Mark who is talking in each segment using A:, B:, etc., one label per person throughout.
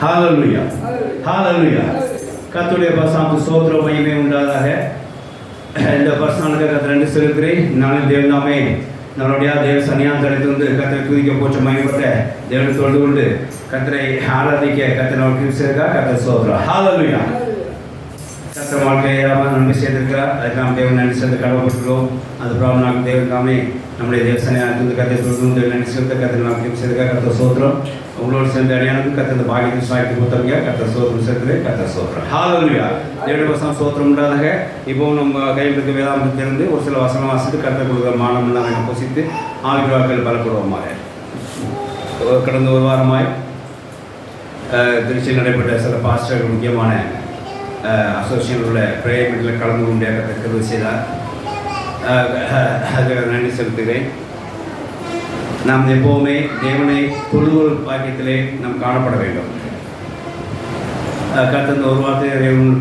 A: ஹalleluya ஹalleluya கர்த்தருடைய பரிசுத்த ஸ்தோத்திர மகிமை உண்டாதாக. இந்த பரிசுத்த கர்த்தர் நன்றி செலுத்துகிறேன். நான் தேவனாமே நம்மளுடைய தேவ சன்னியாசத்தில் வந்து கர்த்தரை துதிக்க போற்ற மகிமைப்பட்ட தேவனை தொழுது கொண்டு கர்த்தரை ஆராதிக்க கர்த்தர் நமக்கு சேர்க்கா கர்த்தர் ஸ்தோத்திரம். ஹalleluya கர்த்தர் வாழ்க்கையை நன்மை செய்திருக்கிறார். அதுக்கு நாம் தேவன் நன்றி செலுத்த கடமைப்பட்டுள்ளோம். அது பிறகு நாம் தேவன் தாமே நம்முடைய தேவ சன்னியாசத்தில் கர்த்தரை தொழுது தேவன் நன்றி செலுத்த கர்த்தர் நமக்கு சேர்க்கா கர்த்தர் ஸ்தோத்திரம். உங்களோடு சேர்ந்து அடையாளத்துக்கு கர்த்தர் பாக்கியத்தை சாய்த்து கொடுத்தவங்க கர்த்தர் ஸ்தோத்திரம் சேர்த்து கர்த்தர் ஸ்தோத்திரம். ஹalleluya தேவனுடைய வசனம் ஸ்தோத்திரம் உண்டாதாக. இப்போ நம்ம கையில் இருக்க வேதாந்தத்திலிருந்து ஒரு சில வசனம் வாசித்து கர்த்தர் கொடுக்குற மானமெல்லாம் நாங்கள் பொசித்து ஆவிக்குவாக்கள் பலப்படுவோமாக. கடந்த ஒரு வாரமாய் திருச்சியில் நடைபெற்ற சில பாஸ்டர்கள் முக்கியமான அசோசியேஷன் உள்ள பிரேயர் மீட்டில் கலந்து கொண்டு கர்த்தர் செய்தார். அதுக்கு நன்றி செலுத்துகிறேன். நாம் எப்போவுமே தேவனை தொழுகொள் பாக்கியத்திலே நாம் காணப்பட வேண்டும். கர்த்தர் ஒரு வார்த்தை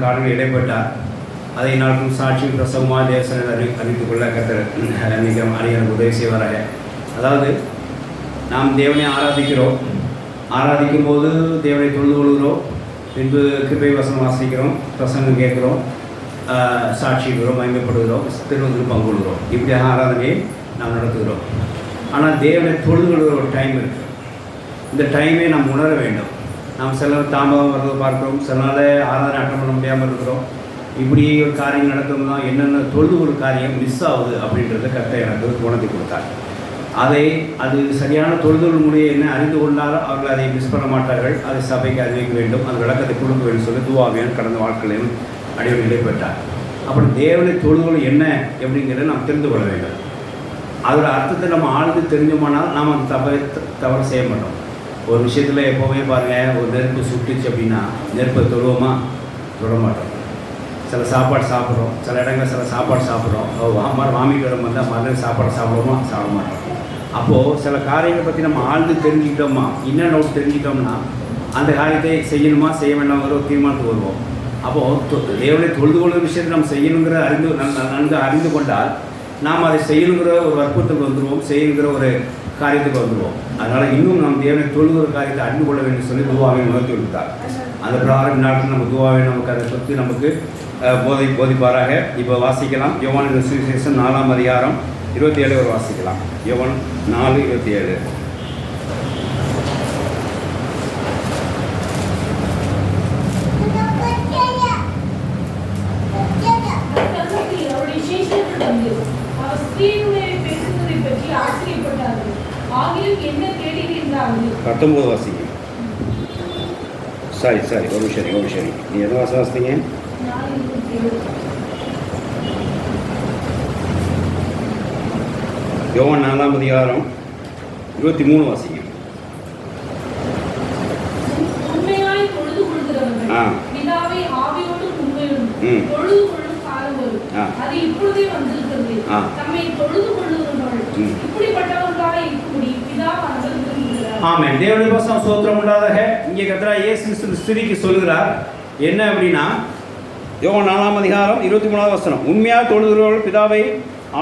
A: காரணம் இடைப்பட்டார். அதை நாட்டும் சாட்சி பிரசவமாக தேவசனை அறிவித்துக் கொள்ள கர்த்தர் அடியனுக்கு உதவி செய்வாராக. அதாவது நாம் தேவனை ஆராதிக்கிறோம். ஆராதிக்கும் போது தேவனை தொழுது கொள்கிறோம். பின்பு கிருபை வசனம் வாசிக்கிறோம், பிரசங்கம் கேட்குறோம், சாட்சிக்கிறோம், மகிமைப்படுகிறோம், திருவதில் பங்கு கொள்கிறோம். இப்படியாக ஆராதனையை நாம் நடத்துகிறோம். ஆனால் தேவனை தொழுது கொள்கிற ஒரு டைம் இருக்குது. இந்த டைமை நாம் உணர வேண்டும். நாம் சில தாமதம் வர்றதை பார்க்கிறோம், சில நாள் ஆராதனை அட்டம் பண்ண முடியாமல் இருக்கிறோம். இப்படி ஒரு காரியம் நடத்தோம்னா என்னென்ன தொழுது ஒரு காரியம் மிஸ் ஆகுது அப்படின்றத கர்த்தர் எனக்கு உணர்த்தி கொடுத்தார். அது சரியான தொழுதல் முறையை என்ன அறிந்து கொண்டாலும் அவர்கள் அதை மிஸ் பண்ண மாட்டார்கள். அதை சபைக்கு அறிவிக்க வேண்டும், அந்த விளக்கத்தை கொடுக்க வேண்டும் சொல்லி துவாவியான் கடந்த வாழ்க்கையிலும் அடைவு நிலைப்பட்டார். அப்படி தேவனை தொழுதல் என்ன எப்படிங்கிறத நாம் தெரிந்து கொள்ள வேண்டும். அதோட அர்த்தத்தை நம்ம ஆழ்ந்து தெரிஞ்சோம்னால் நாம் அந்த தவறு செய்ய மாட்டோம். ஒரு விஷயத்தில் எப்போவுமே பாருங்கள், ஒரு நெருப்பு சுட்டுச்சு அப்படின்னா நெருப்பை தொழுவோமா? தொட மாட்டோம். சில சாப்பாடு சாப்பிட்றோம், சில இடங்களில் சில சாப்பாடு சாப்பிட்றோம், வாமிட்டு வரும் வந்தால் மறுநாள் சாப்பாடு சாப்பிடுவோமா? சாப்பிட மாட்டோம். அப்போது சில காரியங்களை பற்றி நம்ம ஆழ்ந்து தெரிஞ்சுக்கிட்டோமா, என்னென்ன தெரிஞ்சுக்கிட்டோம்னா அந்த காரியத்தை செய்யணுமா செய்ய வேண்டாம்ங்கிற ஒரு தீர்மானத்துக்கு வருவோம். அப்போது தேவனை தொழுது கொள்கிற விஷயத்தை நம்ம செய்யணுங்கிற நன்கு அறிந்து கொண்டால் நாம் அதை செய்யணுங்கிற ஒரு வற்புறுத்தலுக்கு வந்துடுவோம், செய்யணுங்கிற ஒரு காரியத்துக்கு வந்துடுவோம். அதனால் இன்னும் நாம் தேவனை தொழுகிற காரியத்தை அறிந்து கொள்ள வேண்டும் சொல்லி துவாவை உணர்த்தி கொடுத்தார். அந்த பிரகாரம் நாட்கள் நம்ம துவாவை நமக்கு அதை பற்றி நமக்கு போதிப்பாராக. இப்போ வாசிக்கலாம். யோவான் சுவிசேஷம் 4ஆம் அதிகாரம் 27 ஒரு வாசிக்கலாம். யோவான் 4:27. வாசிங்க. சரி ஒரு விஷயம் நீ எதை வாசிங்க? யோவான் 4ஆம் அதிகாரம் 23 வாசிங்க. ஆமென். தேவனுடைய வசனம் ஸ்தோத்திரம் உண்டாதாக. இங்கே கர்த்தர் இயேசு ஸ்திரீக்கு சொல்கிறார் என்ன அப்படின்னா, யோவான் 4ஆம் அதிகாரம் 23வது வசனம், உண்மையாக தொழுகிறவர்கள் பிதாவை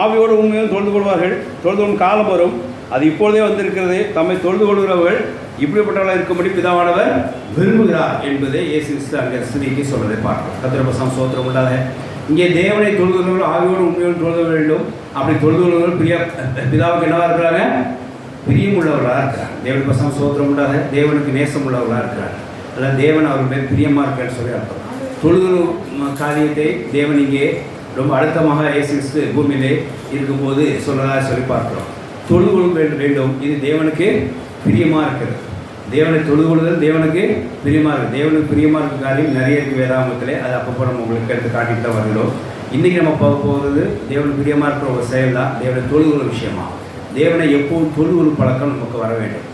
A: ஆவியோடு உண்மையோடு தொழுது கொள்வார்கள். தொழுது கொள்ளும் காலம் வரும், அது இப்பொழுதே வந்திருக்கிறது. தம்மை தொழுது கொள்கிறவர்கள் இப்படிப்பட்டவர்களாக இருக்கும்படி பிதாவானவர் விரும்புகிறார் என்பதை இயேசு கிறிஸ்து அங்கே ஸ்திரீக்கு சொல்வதை பார்க்கிறோம். கர்த்தருடைய வசனம் ஸ்தோத்திரம் உண்டாதாக. இங்கே தேவனை தொழுகிறவர்கள் ஆவியோடு உண்மையோடு தொழுத வேண்டும். அப்படி தொழுது கொள்கிறவர்கள் பிதாவுக்கு என்னவாக இருக்கிறாங்க? பிரியம் உள்ளவர்களாக இருக்கிறார். தேவனுடைய வசனம் ஸ்தோத்திரம் உண்டாக. தேவனுக்கு நேசம் உள்ளவர்களாக இருக்கிறார். அதாவது தேவன் அவர்கள் பிரியமாக இருக்கிறார் சொல்லி அர்த்தம். தொழுகிற காரியத்தை தேவன் இங்கே ரொம்ப அழுத்தமாக இயேசு கிறிஸ்து பூமியிலே இருக்கும்போது சொல்லதாக சொல்லி பார்க்கிறோம். தொழுகொள் வேண்டும், இது தேவனுக்கு பிரியமாக இருக்கிறது. தேவனை தொழுகொள்ளுதல் தேவனுக்கு பிரியமாக இருக்குது. தேவனுக்கு பிரியமாக இருக்கிற காரியம் நிறைய இருக்குது வேதாகமத்திலே. அது அப்பப்போ நம்ம உங்களுக்கு எடுத்து காட்டிட்டு தான் வருகிறோம். இன்றைக்கி நம்ம பார்க்க போகிறது தேவனுக்கு பிரியமாக இருக்கிற ஒரு செயல் தான் தேவனை தொழுகிற விஷயமா. தேவனை எப்போதும் தொழுகிற பழக்கம் நமக்கு வர வேண்டும்.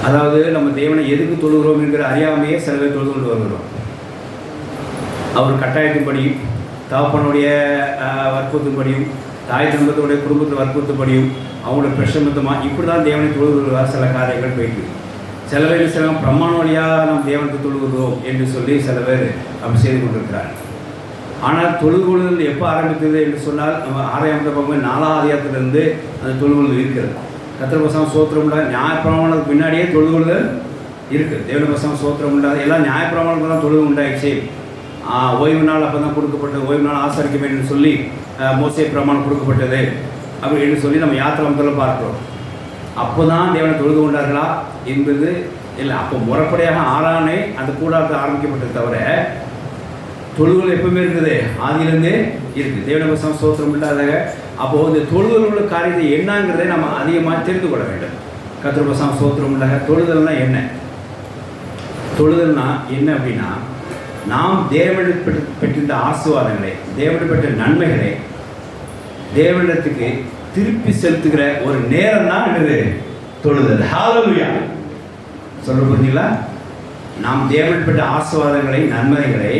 A: அதாவது நம்ம தேவனை எதுக்கு தொழுகிறோம் என்கிற அறியாமையே சில பேர் தொழுது கொண்டு வருகிறோம். அவர் கட்டாயத்தின்படியும் தகப்பனுடைய வற்புறுத்தின்படியும் தாய் தம்பத்துடைய குடும்பத்தில் வற்புறுத்தபடியும் அவங்களோட பிரசமத்தமாக இப்படி தான் தேவனை தொழுகிறார். சில காரியங்கள் போயிட்டு சில பேர் சில பிரமாண வழியாக நாம் தேவனுக்கு தொழுகிறோம் என்று சொல்லி சில பேர் அப்படி செய்து கொண்டிருக்கிறார். ஆனால் தொழுகொள்ளுதல் எப்போ ஆரம்பித்தது என்று சொன்னால் நம்ம 6ஆம் பக்கம் 4ஆம் அதிகாரத்திலிருந்து அந்த தொழுகொள்ளுதல் இருக்கிறது. கர்த்தர் வசனம் ஸ்தோத்திரம். நியாயப்பிரமாணத்துக்கு முன்னாடியே தொழுகொள்ளுதல் இருக்குது. தேவனுடைய பிரசனம் ஸ்தோத்திரம் உண்டாது. எல்லாம் நியாயப்பிரமாணம் தான் தொழுகை உண்டாயிடுச்சு. ஓய்வு நாள் அப்போ தான் கொடுக்கப்பட்டது, ஓய்வு நாள் ஆசரிக்க வேண்டும் சொல்லி மோசே பிரமாணம் கொடுக்கப்பட்டது அப்படின்னு சொல்லி நம்ம யாத்திராமத்தில் பார்க்கிறோம். அப்போ தான் தேவனை தொழுது கொண்டார்களா என்பது இல்லை. அப்போ முறைப்படியாக ஆறானே அந்த கூடாரத்தை ஆரம்பிக்கப்பட்டது தவிர தொழுகல் எப்பவுமே இருக்குது, ஆதியிலேருந்தே இருக்குது. தேவனுடைய பிரசனம் ஸ்தோத்திரம் உண்டாதாக. அப்போது இந்த தொழுதல் உள்ள காரியத்தை என்னங்கிறதை நம்ம அதிகமாக தெரிந்து கொள்ள வேண்டும். கர்த்தருடைய பிரசனம் ஸ்தோத்திரம் உண்டாக. தொழுதல்னா என்ன? தொழுதல்னா என்ன அப்படின்னா, நாம் தேவனிடம் பெற்றிருந்த ஆசீர்வாதங்களை, தேவனிடம் பெற்ற நன்மைகளை தேவனிடத்துக்கு திருப்பி செலுத்துகிற ஒரு நேரம் தான் என்னது? தொழுதல். ஹல்லேலூயா. சொல்ல புரிஞ்சுங்களா? நாம் தேவனிடம் பெற்ற ஆசீர்வாதங்களை, நன்மைகளை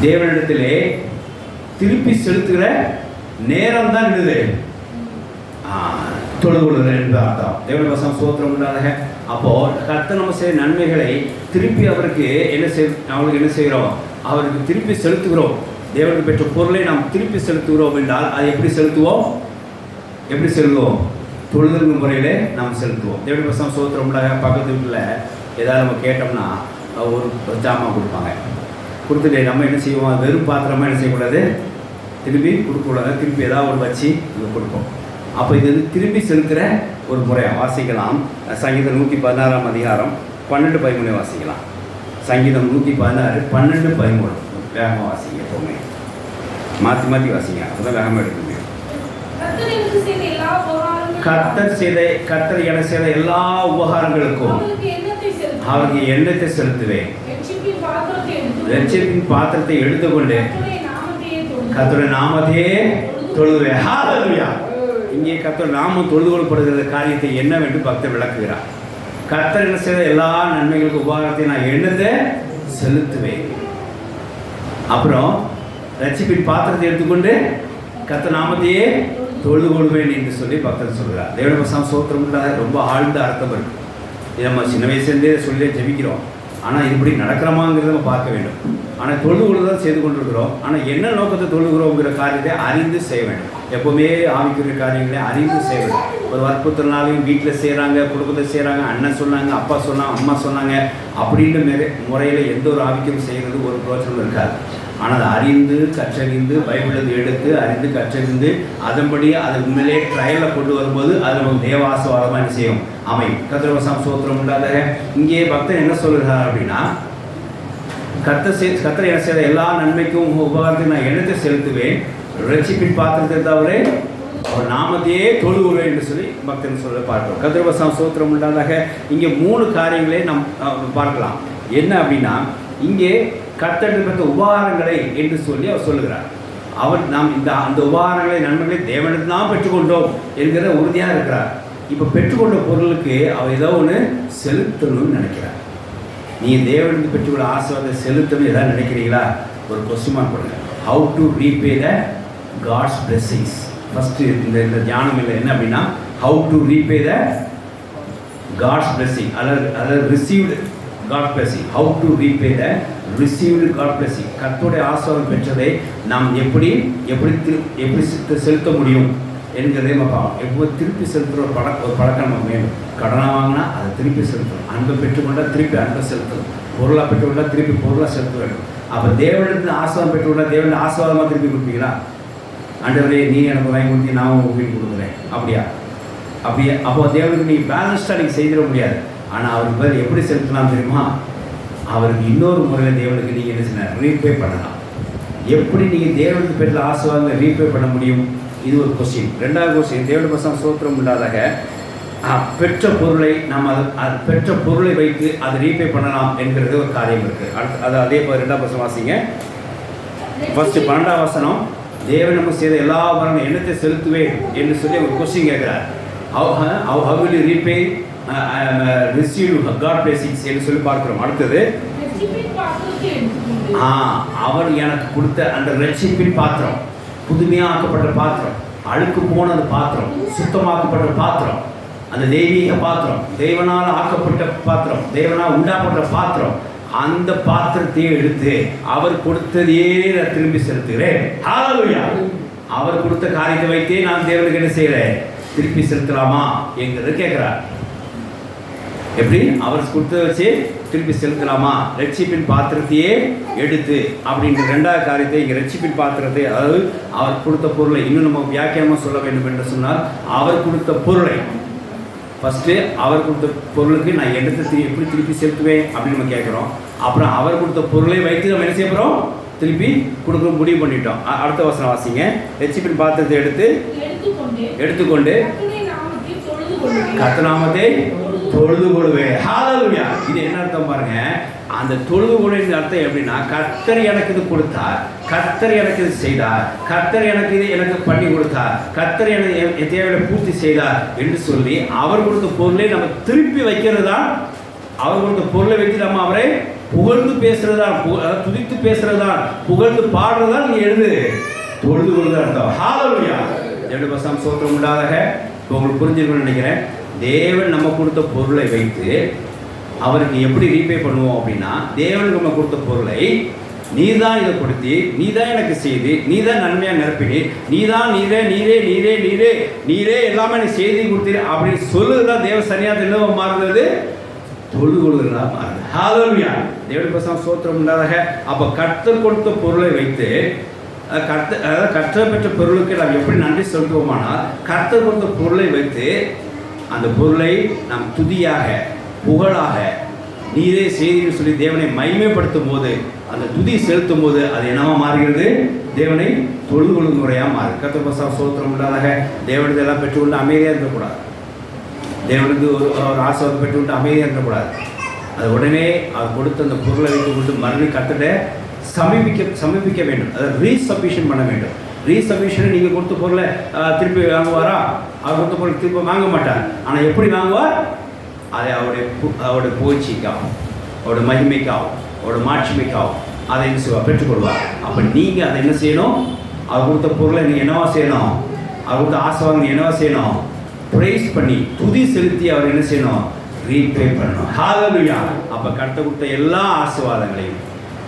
A: தேவனிடத்திலே திருப்பி செலுத்துகிற நேரம் தான் என்னது? தொழுதுகொள்ளுதல் என்பது அர்த்தம். தேவனுடைய வசனம் ஸ்தோத்திரம் உண்டாதாக. அப்போது கர்த்தர் நம்ம செய்கிற நன்மைகளை திருப்பி அவருக்கு அவங்களுக்கு என்ன செய்கிறோம்? அவருக்கு திருப்பி செலுத்துகிறோம். தேவனுக்கு பெற்ற பொருளை நாம் திருப்பி செலுத்துகிறோம் என்றால் அது எப்படி செலுத்துவோம்? எப்படி செலுத்துவோம்? தொழுதல் முறையிலே நாம் செலுத்துவோம். தேவனுடைய வசனம் ஸ்தோத்திரம் உண்டாக. பக்கத்து வீட்டில் ஏதாவது நம்ம கேட்டோம்னா ஒரு ஜாமான் கொடுப்பாங்க. கொடுத்துட்டு நம்ம என்ன செய்வோம்? வெறும் பாத்திரமாக என்ன செய்யக்கூடாது? திருப்பி கொடுக்கக்கூடாது. திருப்பி ஏதாவது ஒரு வச்சு இங்கே கொடுப்போம். அப்போ இது திரும்பி செலுத்துகிற ஒரு முறையை வாசிக்கலாம். சங்கீதம் 116 அதிகாரம் 12-13 வாசிக்கலாம். சங்கீதம் 116 12-13 வேகமாக வாசிங்க. எப்போவுமே மாற்றி மாற்றி வாசிங்க, அப்போ தான் வேகமாக எடுக்க முடியும். கர்த்தர் என செய்த எல்லா உபகாரங்களுக்கும் அவருக்கு எண்ணத்தை செலுத்துவேன். ரட்சிப்பின் பாத்திரத்தை எடுத்துக்கொண்டு கர்த்தருடைய நாமத்தையே தொழுவேன். ஹல்லேலூயா. இங்கே கர்த்தர் நாமம் தொழுது கொள்ளப்படுகிற காரியத்தை என்னவென்று பக்தர் விளக்குகிறார். கர்த்தர் என்ன செய்த எல்லா நன்மைகளுக்கு உபகாரத்தை நான் எண்ணத்தை செலுத்துவேன். அப்புறம் ரட்சிப்பின் பாத்திரத்தை எடுத்துக்கொண்டு கர்த்தர் நாமத்தையே தொழுது கொள்வேன் என்று சொல்லி பக்தர் சொல்கிறார். தேவனுடைய வசனம் ஸ்தோத்திரம் உண்டாக. ரொம்ப ஆழ்ந்த அர்த்தம் இருக்கு. இது நம்ம சின்ன வயசுலேருந்தே சொல்லி ஜெபிக்கிறோம். ஆனால் இப்படி நடக்கிறோமாங்கிறத நம்ம பார்க்க வேண்டும். ஆனால் தொழுது கொள்ளுதான் செய்து கொண்டிருக்கிறோம். ஆனால் என்ன நோக்கத்தை தொழுகிறோங்கிற காரியத்தை அறிந்து செய்ய வேண்டும். எப்போவுமே ஆவிக்குரிய காரியங்களை அறிந்து செய்ய வேண்டும். ஒரு வற்புறுத்தல்னாலையும் வீட்டில் செய்கிறாங்க, குடும்பத்தில் செய்கிறாங்க, அண்ணன் சொன்னாங்க, அப்பா சொன்னாங்க, அம்மா சொன்னாங்க அப்படின்ற முறையில் எந்த ஒரு ஆவிக்கும் செய்கிறது ஒரு பிரோஜனம் இருக்காது. ஆனால் அதை அறிந்து கற்றறிந்து பைபிளை எடுத்து அறிந்து கற்றறிந்து அதன்படி அது உண்மையிலே ட்ரையலில் கொண்டு வரும்போது அது நமக்கு தேவாசவாதமாக என்ன செய்யும்? அமையும். கர்த்தருடைய வசனம் ஸ்தோத்திரம் உண்டாதாக. இங்கே பக்தன் என்ன சொல்கிறார் அப்படின்னா, கர்த்தர் என்ன செய்த எல்லா நன்மைக்கும் உபகாரத்தையும் நான் எண்ணத்தை செலுத்துவேன். ரட்சிப்பின் பாத்திரத்தை தவிர அவர் நாமத்தையே தொழுகிறேன் என்று சொல்லி பக்தன் சொல்ல பார்க்கிறோம். கர்த்தருடைய வசனம் ஸ்தோத்திரம் உண்டாதாக. இங்கே 3 காரியங்களை நாம் பார்க்கலாம். என்ன அப்படின்னா, இங்கே கர்த்தர் பெற்ற உபகாரங்களை என்று சொல்லி அவர் சொல்லுகிறார். நாம் அந்த உபகாரங்களை நன்மைகளை தேவனிடம் தான் பெற்றுக்கொண்டோம் என்கிற உறுதியாக இருக்கிறார். இப்போ பெற்றுக்கொண்ட பொருளுக்கு அவர் ஏதோ ஒன்று செலுத்தணும்னு நினைக்கிறார். நீங்கள் தேவனிடம் பெற்றுக்கொள்ள ஆசீர்வாதத்தை செலுத்தணும் ஏதாவது நினைக்கிறீங்களா? ஒரு கொஸ்டின் மார்க் பண்ணுங்க. How to repay the God's blessings. First இந்த தியானம் இல்லை என்ன அப்படின்னா, how to repay the God's blessing அதாவது received God blessing. How to repay the received God blessing. கர்த்தருடைய ஆசீர்வாதம் பெற்றதை நாம் எப்படி செலுத்த முடியும் என்கிறதே பார்ப்போம். எப்போ திருப்பி செலுத்துகிற ஒரு பழக்கம் நமக்கு வேணும். கடனாக வாங்கினா அதை திருப்பி செலுத்தணும். அன்பை பெற்றுக்கொண்டால் திருப்பி அன்பை செலுத்தணும். பொருளாக பெற்றுக்கொண்டால் திருப்பி பொருளாக செலுத்த வேண்டும். அப்போ தேவனிடத்தில் ஆசீர்வாதம் பெற்றுக்கொண்டால் தேவனுடைய ஆசீர்வாதமாக திருப்பி கொடுப்பீங்களா? ஆண்டவரே நீ எனக்கு வாங்கி கொடுத்து நான் உங்களுக்கு கொடுக்குறேன் அப்படியா? அப்போ தேவனுக்கு நீங்கள் பேலன்ஸ்டாக நீங்கள் செய்திட முடியாது. ஆனால் அவருக்கு பதில் எப்படி செலுத்தலாம் தெரியுமா? அவருக்கு இன்னொரு முறையில் தேவனுக்கு நீங்கள் என்ன செய்யலாம்? ரீபே பண்ணலாம். எப்படி நீங்கள் தேவனுக்கு பெற்ற ஆசீர்வாதங்களை ரீபே பண்ண முடியும்? இது ஒரு கொஸ்டின். 2வது கொஸ்டின், தேவனுடைய வசனம் ஸ்தோத்திரம் உண்டாதாக பெற்ற பொருளை நாம் அது பெற்ற பொருளை வைத்து அதை ரீபே பண்ணலாம் என்கிறது ஒரு காரியம் இருக்குது. அது அதே போல் 2வது வசனம் வாசிங்க. ஃபஸ்ட்டு 12வது வசனம், தேவன் நமக்கு செய்த எல்லா வரணும் எண்ணத்தை செலுத்துவேன் என்று சொல்லி ஒரு கொஸ்டின் கேட்குறார். how will you repay receive God blessings என்று சொல்லி பார்க்கிறோம். அடுத்தது அவர் எனக்கு கொடுத்த அந்த ரட்சிப்பின் பாத்திரம், புதுமையாக ஆக்கப்பட்ட பாத்திரம், அழுக்கு போன அந்த பாத்திரம், சுத்தமாக்கப்பட்ட பாத்திரம், அந்த தெய்வீக பாத்திரம், தேவனால் ஆக்கப்பட்ட பாத்திரம், தேவனால் உண்டாக்கப்பட்ட பாத்திரம், அந்த பாத்திரத்தையே எடுத்து அவர் கொடுத்ததையே நான் திரும்பி செலுத்துகிறேன். ஹல்லேலூயா. அவர் கொடுத்த காரியத்தை வைத்தே நான் தேவனுக்கு என்ன செய்கிறேன்? திருப்பி செலுத்தலாமா என்கிறத கேட்குறார். எப்படி அவர் கொடுத்ததை வச்சு திருப்பி செலுத்தலாமா? ரட்சிப்பின் பாத்திரத்தையே எடுத்து அப்படின்ற ரெண்டாவது காரியத்தை இங்கே ரட்சிப்பின் பாத்திரத்தை, அதாவது அவர் கொடுத்த பொருளை இன்னும் நம்ம வியாக்கியமாக சொல்ல வேண்டும் என்று சொன்னால், அவர் கொடுத்த பொருளை ஃபஸ்ட்டு அவர் கொடுத்த பொருளுக்கு நான் எடுத்து எப்படி திருப்பி செலுத்துவேன் அப்படின்னு நம்ம கேட்குறோம். அப்புறம் அவர் கொடுத்த பொருளை வைத்து நம்ம என்ன செய்ய போகிறோம்? திருப்பி கொடுக்க முடிவு பண்ணிட்டோம். அடுத்த வசனம் வாசிங்க. ரட்சிப்பின் பாத்திரத்தை எடுத்துக்கொண்டு கர்த்தர் நாமத்தை தொழுது கொள்வேன். ஹல்லேலூயா. இது என்ன அர்த்தம் பாருங்க. அந்த தொழுது கொள்ளுகிற அர்த்தம் எப்படின்னா, கர்த்தர் எனக்கு இது கொடுத்தார், கர்த்தர் எனக்கு இது செய்தார், கர்த்தர் எனக்கு இது எனக்கு பண்ணி கொடுத்தார், கர்த்தர் எனக்கு தேவையை பூர்த்தி செய்தார் என்று சொல்லி அவர் கொடுத்த பொருளை நம்ம திருப்பி வைக்கிறது தான். அவர் கொடுத்த பொருளை வைத்து நம்ம அவரை புகழ்ந்து பேசுறதா, துதித்து பேசுறதா, புகழ்ந்து பாடுறதா நீங்க எழுது தொழுது கொள்ளுகிற அர்த்தம். ஹல்லேலூயா. தேவனுடைய பரிசுத்த ஸ்தோத்திரம் உண்டாதாக. உங்களுக்கு புரிஞ்சிருக்கும்னு நினைக்கிறேன். தேவன் நம்ம கொடுத்த பொருளை வைத்து அவருக்கு எப்படி ரீபே பண்ணுவோம் அப்படின்னா, தேவனுக்கு நம்ம கொடுத்த பொருளை நீ தான் இதை கொடுத்தி, நீ தான் எனக்கு செய்து, நீ தான் நன்மையாக நிரப்பினி, நீ தான் நீரே நீரே நீரே நீரே நீரே எல்லாமே நீ செய்தி கொடுத்தீர் அப்படின்னு சொல்லுறதுதான் தேவ சன்னியாசம் என்ன மாறுறது? தொழுது கொள்கிறதா மாறுது. ஹல்லேலூயா. தேவனுடைய பரிசுத்த ஸ்தோத்திரம் உண்டாதாக. அப்போ கர்த்தர் கொடுத்த பொருளை வைத்து கர்த்தர் பெற்ற பொருளுக்கு நாம் எப்படி நன்றி செலுத்துவோமானால், கர்த்தர் கொடுத்த பொருளை வைத்து அந்த பொருளை நாம் துதியாக புகழாக நீரே செய்தின்னு சொல்லி தேவனை மகிமைப்படுத்தும் போது, அந்த துதி செலுத்தும் போது அது என்னவா மாறுகிறது? தேவனை தொழுது கொள்ளும் முறையாக மாறுது. கர்த்தர் பரிசுத்த ஸ்தோத்திரம் உண்டாதாக. தேவனுக்கு எல்லாம் பெற்றுக்கொண்டு அமைதியாக இருக்கக்கூடாது. தேவனுக்கு ஒரு ஆசீர்வாதம் பெற்றுக்கொண்டு அமைதியாக இருக்கக்கூடாது. அது உடனே அவர் கொடுத்த அந்த பொருளை வைத்து கொண்டு மறுபடியும் கர்த்தரை சமீபிக்க வேண்டும். அதை ரீசபிஷன் பண்ண வேண்டும். ரீசபிஷன் நீங்கள் கொடுத்த பொருளை திருப்பி வாங்குவாரா? அவர் கொடுத்த பொருள் திருப்பி வாங்க மாட்டார். ஆனால் எப்படி வாங்குவார்? அதை அவருடைய புகழ்ச்சிக்காகும், அவருடைய மகிமைக்காகும், அவருடைய மாட்சிமைக்காகும் அதை என்ன செய்வார்? பெற்றுக்கொள்வார். அப்போ நீங்கள் அதை என்ன செய்யணும்? அவர் கொடுத்த பொருளை நீங்கள் என்னவா செய்யணும்? அவர் கொடுத்த ஆசீர்வாதம் நீங்கள் என்னவா செய்யணும்? ப்ரைஸ் பண்ணி துதி செலுத்தி அவர் என்ன செய்யணும்? ரீபே பண்ணணும். ஹல்லேலூயா. அப்போ கர்த்தர் கொடுத்த எல்லா ஆசீர்வாதங்களையும்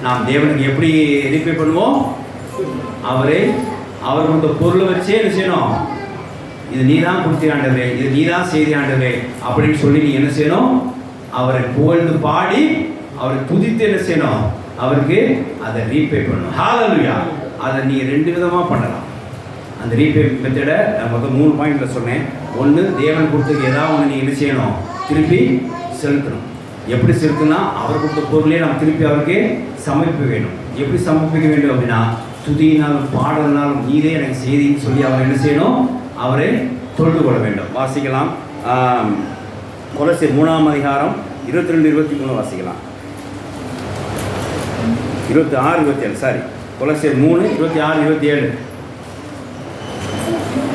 A: நாம் தேவனுக்கு எப்படி ரீபே பண்ணுவோம்? அவர் கொடுத்த பொருளை வச்சே என்ன செய்யணும்? இது நீ தான் கொடுத்தியாண்டவே, இது நீ தான் செய்தியாண்டவே அப்படின்னு சொல்லி நீ என்ன செய்யணும்? அவரை புகழ்ந்து பாடி அவரை துதித்து என்ன செய்யணும்? அவருக்கு அதை ரீபே பண்ணணும். ஹல்லேலூயா. அதை நீ ரெண்டு விதமாக பண்ணலாம். அந்த ரீபே மெத்தடை நான் மொத்தம் 3 பாயிண்டில் சொன்னேன். ஒன்று, தேவன் கொடுத்ததுக்கு ஏதாவது ஒன்று நீ என்ன செய்யணும்? திருப்பி செலுத்தணும். எப்படி செலுத்தினா? அவர் கொடுத்த பொருளே நம்ம திருப்பி அவருக்கு சமர்ப்பிக்க வேண்டும். எப்படி சமர்ப்பிக்க வேண்டும் அப்படின்னா, துதியினாலும் பாடலினாலும் நீரே எனக்கு செய்தின்னு சொல்லி அவர் என்ன செய்யணும்? அவரை தொழுது கொள்ள வேண்டும். வாசிக்கலாம். கொலோசியர் 3ஆம் அதிகாரம் 22-23 வாசிக்கலாம். 26-27 சாரி, கொலோசியர் 3:26-27.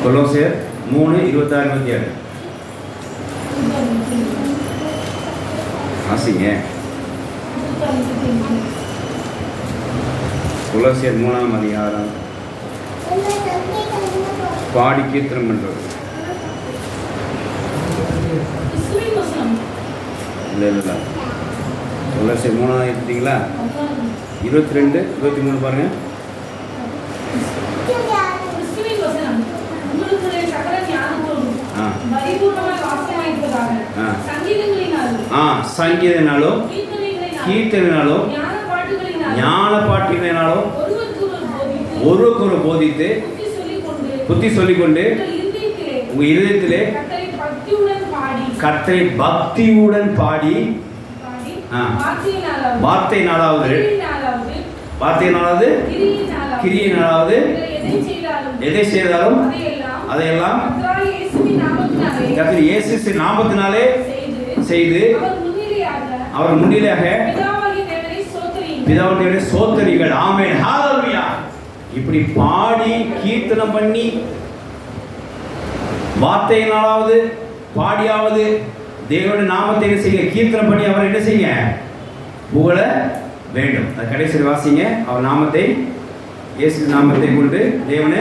A: கொலோசியர் 3:26-27 வாசிங்க. கொலோசியர் 3ஆம் அதிகாரம் பாடி கீர்த்தனம் பண்றது. இல்லை கொலோசியர் 3 எடுத்தீங்களா? 22-23 பாருங்க. சங்கீதனாலும் கீர்த்தனாலும் ஞான பாட்டுகளினாலும் ஒருவருக்கு போதித்து புத்தி சொல்லிக்கொண்டு உங்கள் இதயத்திலே கர்த்தரை பக்தியுடன் பாடி வார்த்தையினாலாவது கிரியினாலாவது எதை செய்தாலும் அதையெல்லாம் கர்த்தர் இயேசு நாமத்தினாலே செய்து அவர் முன்னிலையாக பிதாவுடைய சோத்தரிகள். ஆமென். ஹல்லேலூயா. இப்படி பாடி கீர்த்தனம் பண்ணி வார்த்தையினாலாவது பாடியாவது தேவனுடைய நாமத்தை என்ன செய்ய? கீர்த்தனம் பண்ணி அவர் என்ன செய்ய? புகழ வேண்டும். அது கடைசி வாசிங்க. அவர் நாமத்தை, இயேசு நாமத்தை கொண்டு தேவனை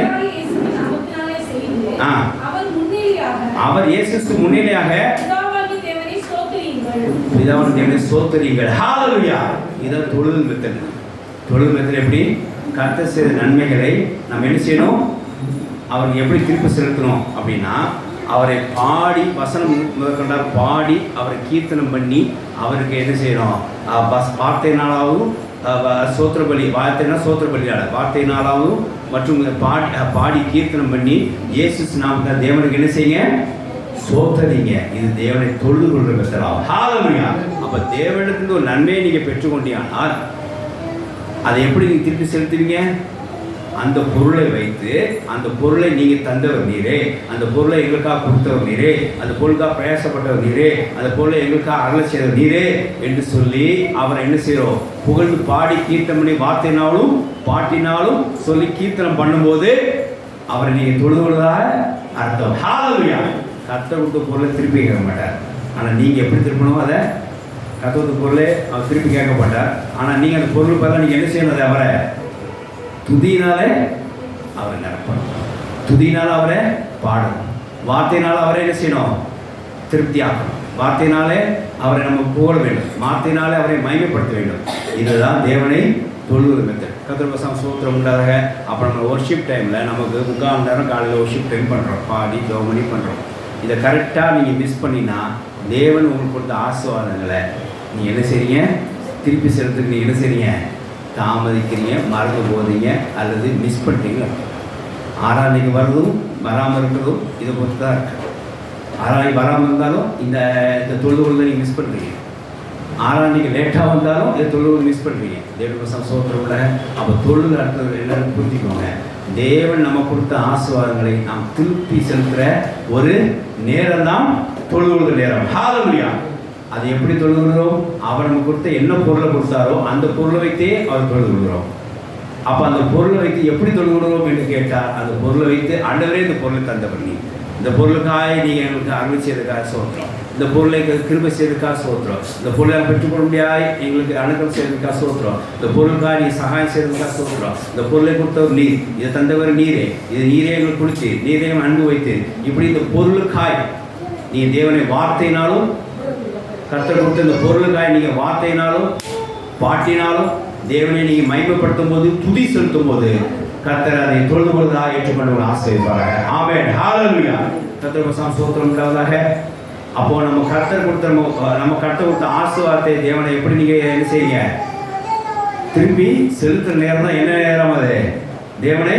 A: அவர் இயேசு முன்னிலையாக பிதாவாகிய தேவனை ஸ்தோத்திரியுங்கள். ஹல்லேலூயா. இதான் தொழுது மெத்தட். தொழுது மெத்தட் எப்படி? கர்த்தர் செய்த நன்மைகளை நம்ம என்ன செய்யணும்? அவருக்கு எப்படி திருப்பி செலுத்தணும் அப்படின்னா, அவரை பாடி வசனம் முதற்கொண்டா பாடி அவரை கீர்த்தனம் பண்ணி அவருக்கு என்ன செய்யணும்? வார்த்தையினாலாவும் சோத்திர பலி, வார்த்தைனா சோத்திர பலியாளர் வார்த்தையினாலாவும் மற்றும் பாடி கீர்த்தனம் பண்ணி இயேசு நாமத்தை தேவனுக்கு என்ன செய்யுங்க? சோத்தரிங்க. இது தேவனை தொழுது கொள்ற பெற்றலாம். ஹalleluya. அப்ப தேவனிடத்திலிருந்து ஒரு நன்மையை நீங்க பெற்றுக்கொண்டீர்கள். அதை எப்படி நீங்க திருப்பி செலுத்துவீங்க? அந்த பொருளை வைத்து, அந்த பொருளை நீங்க தந்தவர் நீரே, அந்த பொருளை எங்களுக்காக கொடுத்தவர் நீரே, அந்த பொருளுக்காக பிரயாசப்பட்டவர் நீரே, அந்த பொருளை எங்களுக்காக அருள செய்தவர் நீரே என்று சொல்லி அவரை என்ன செய்யறோம்? புகழ்ந்து பாடி கீர்த்தனம் பண்ணி வார்த்தையினாலும் பாட்டினாலும் சொல்லி கீர்த்தனம் பண்ணும்போது அவரை நீங்க தொழுதுவதாக அர்த்தம். ஹalleluya. கர்த்தர் கொடுத்த பொருளை திருப்பி கேட்க மாட்டார். ஆனால் நீங்கள் எப்படி திருப்பணும்? அதை கர்த்தர் கொடுத்த பொருளை அவர் திருப்பி கேட்க மாட்டார். ஆனால் நீங்கள் அந்த பொருள் பார்த்தா நீங்கள் என்ன செய்யணும்? அதை அவரை துதியினாலே அவரை நிரப்பணும், துதியினால் அவரை பாடணும், வார்த்தையினால் அவரை என்ன செய்யணும்? திருப்தியாக்கணும், வார்த்தையினாலே அவரை நம்ம புகழ வேண்டும், வார்த்தையினாலே அவரை மகிமைப்படுத்த வேண்டும். இதுதான் தேவனை தொழுவது மெத்தட். கர்த்தருக்கு ஸ்தோத்திரம் உண்டாக. அப்புறம் நம்ம ஒர்ஷிப் டைமில் நமக்கு 3/4 மணி நேரம் காலையில் ஒர்ஷிப் டைம் பண்ணுறோம், பாடி ஜெபம் பண்ணுறோம். இதை கரெக்டாக நீங்கள் மிஸ் பண்ணினா தேவன் உங்களுக்கு கொடுத்த ஆசீர்வாதங்களை நீங்கள் என்ன செய்றீங்க? திருப்பி செலுத்துக்கு நீங்கள் என்ன செய்றீங்க? தாமதிக்கிறீங்க, மறந்து போகிறீங்க அல்லது மிஸ் பண்ணிட்டீங்க. ஆராதனைக்கு வர்றதும் வராமல் இருக்கிறதும் இதை பொறுத்து தான் இருக்குது. ஆராதனை வராமல் இருந்தாலும் இந்த தொழுதுகளை நீங்கள் மிஸ் பண்ணுறீங்க. ஆராதனைக்கு லேட்டாக வந்தாலும் இந்த தொழுகை மிஸ் பண்ணுறீங்க. தேவனுக்கு ஸ்தோத்திரம் உள்ள. அப்போ தொழுது அடுத்தது எல்லாரும் புரிஞ்சுக்கோங்க. தேவன் நம்ம கொடுத்த ஆசீர்வாதங்களை நாம் திருப்பி செலுத்துகிற ஒரு நேரம் தான் தொழுது நேரம். ஹalleluya. அது எப்படி தொழுகிறோம்? அவர் நம்ம கொடுத்த என்ன பொருளை கொடுத்தாரோ அந்த பொருளை வைத்தே அவர் தொழுது கொள்கிறோம். அப்போ அந்த பொருளை வைத்து எப்படி தொழுகிறோம் என்று கேட்டால், அந்த பொருளை வைத்து ஆண்டவரே இந்த பொருளை தந்த பண்ணி, இந்த பொருளுக்காக நீங்கள் எங்களுக்கு அருள் செய்ததுக்காக சோத்திரம், இந்த பொருளை கிருபை செய்ததுக்காக சோத்திரம், இந்த பொருளை பெற்றுக்கொள்ள முடியாது எங்களுக்கு அனுகிரகம் செய்ததுக்காக சோத்திரம், இந்த பொருளுக்காக நீ சகாயம் செய்ததுக்காக சோத்திரம், இந்த பொருளை கொடுத்தவர் நீர், இதை தந்தவர் நீரே, இது நீரே எங்களுக்கு கொடுத்து, நீரே அன்பு வைத்து, இப்படி இந்த பொருளுக்காய் நீ தேவனை வார்த்தையினாலும் கர்த்தர் கொடுத்த இந்த பொருளுக்காய் நீங்கள் வார்த்தையினாலும் பாட்டினாலும் தேவனை நீங்கள் மகிமைப்படுத்தும் போது, துதி செலுத்தும் போது கர்த்தர் அதை தொழுது கொள்வதாக ஏற்றுக்கொண்டு ஆசீர்வதிப்பாராக. ஆமென். ஹalleluya. கர்த்தருக்கு ஸ்தோத்திரம் உண்டாவதாக. அப்போ நம்ம கர்த்தர் கொடுத்த நம்ம கர்த்தர் கொடுத்த ஆசீர்வாதத்தை தேவனை எப்படி நீங்கள் என்ன செய்யுங்க? திருப்பி செலுத்துற நேரம் தான். என்ன நேரம் அது? தேவனை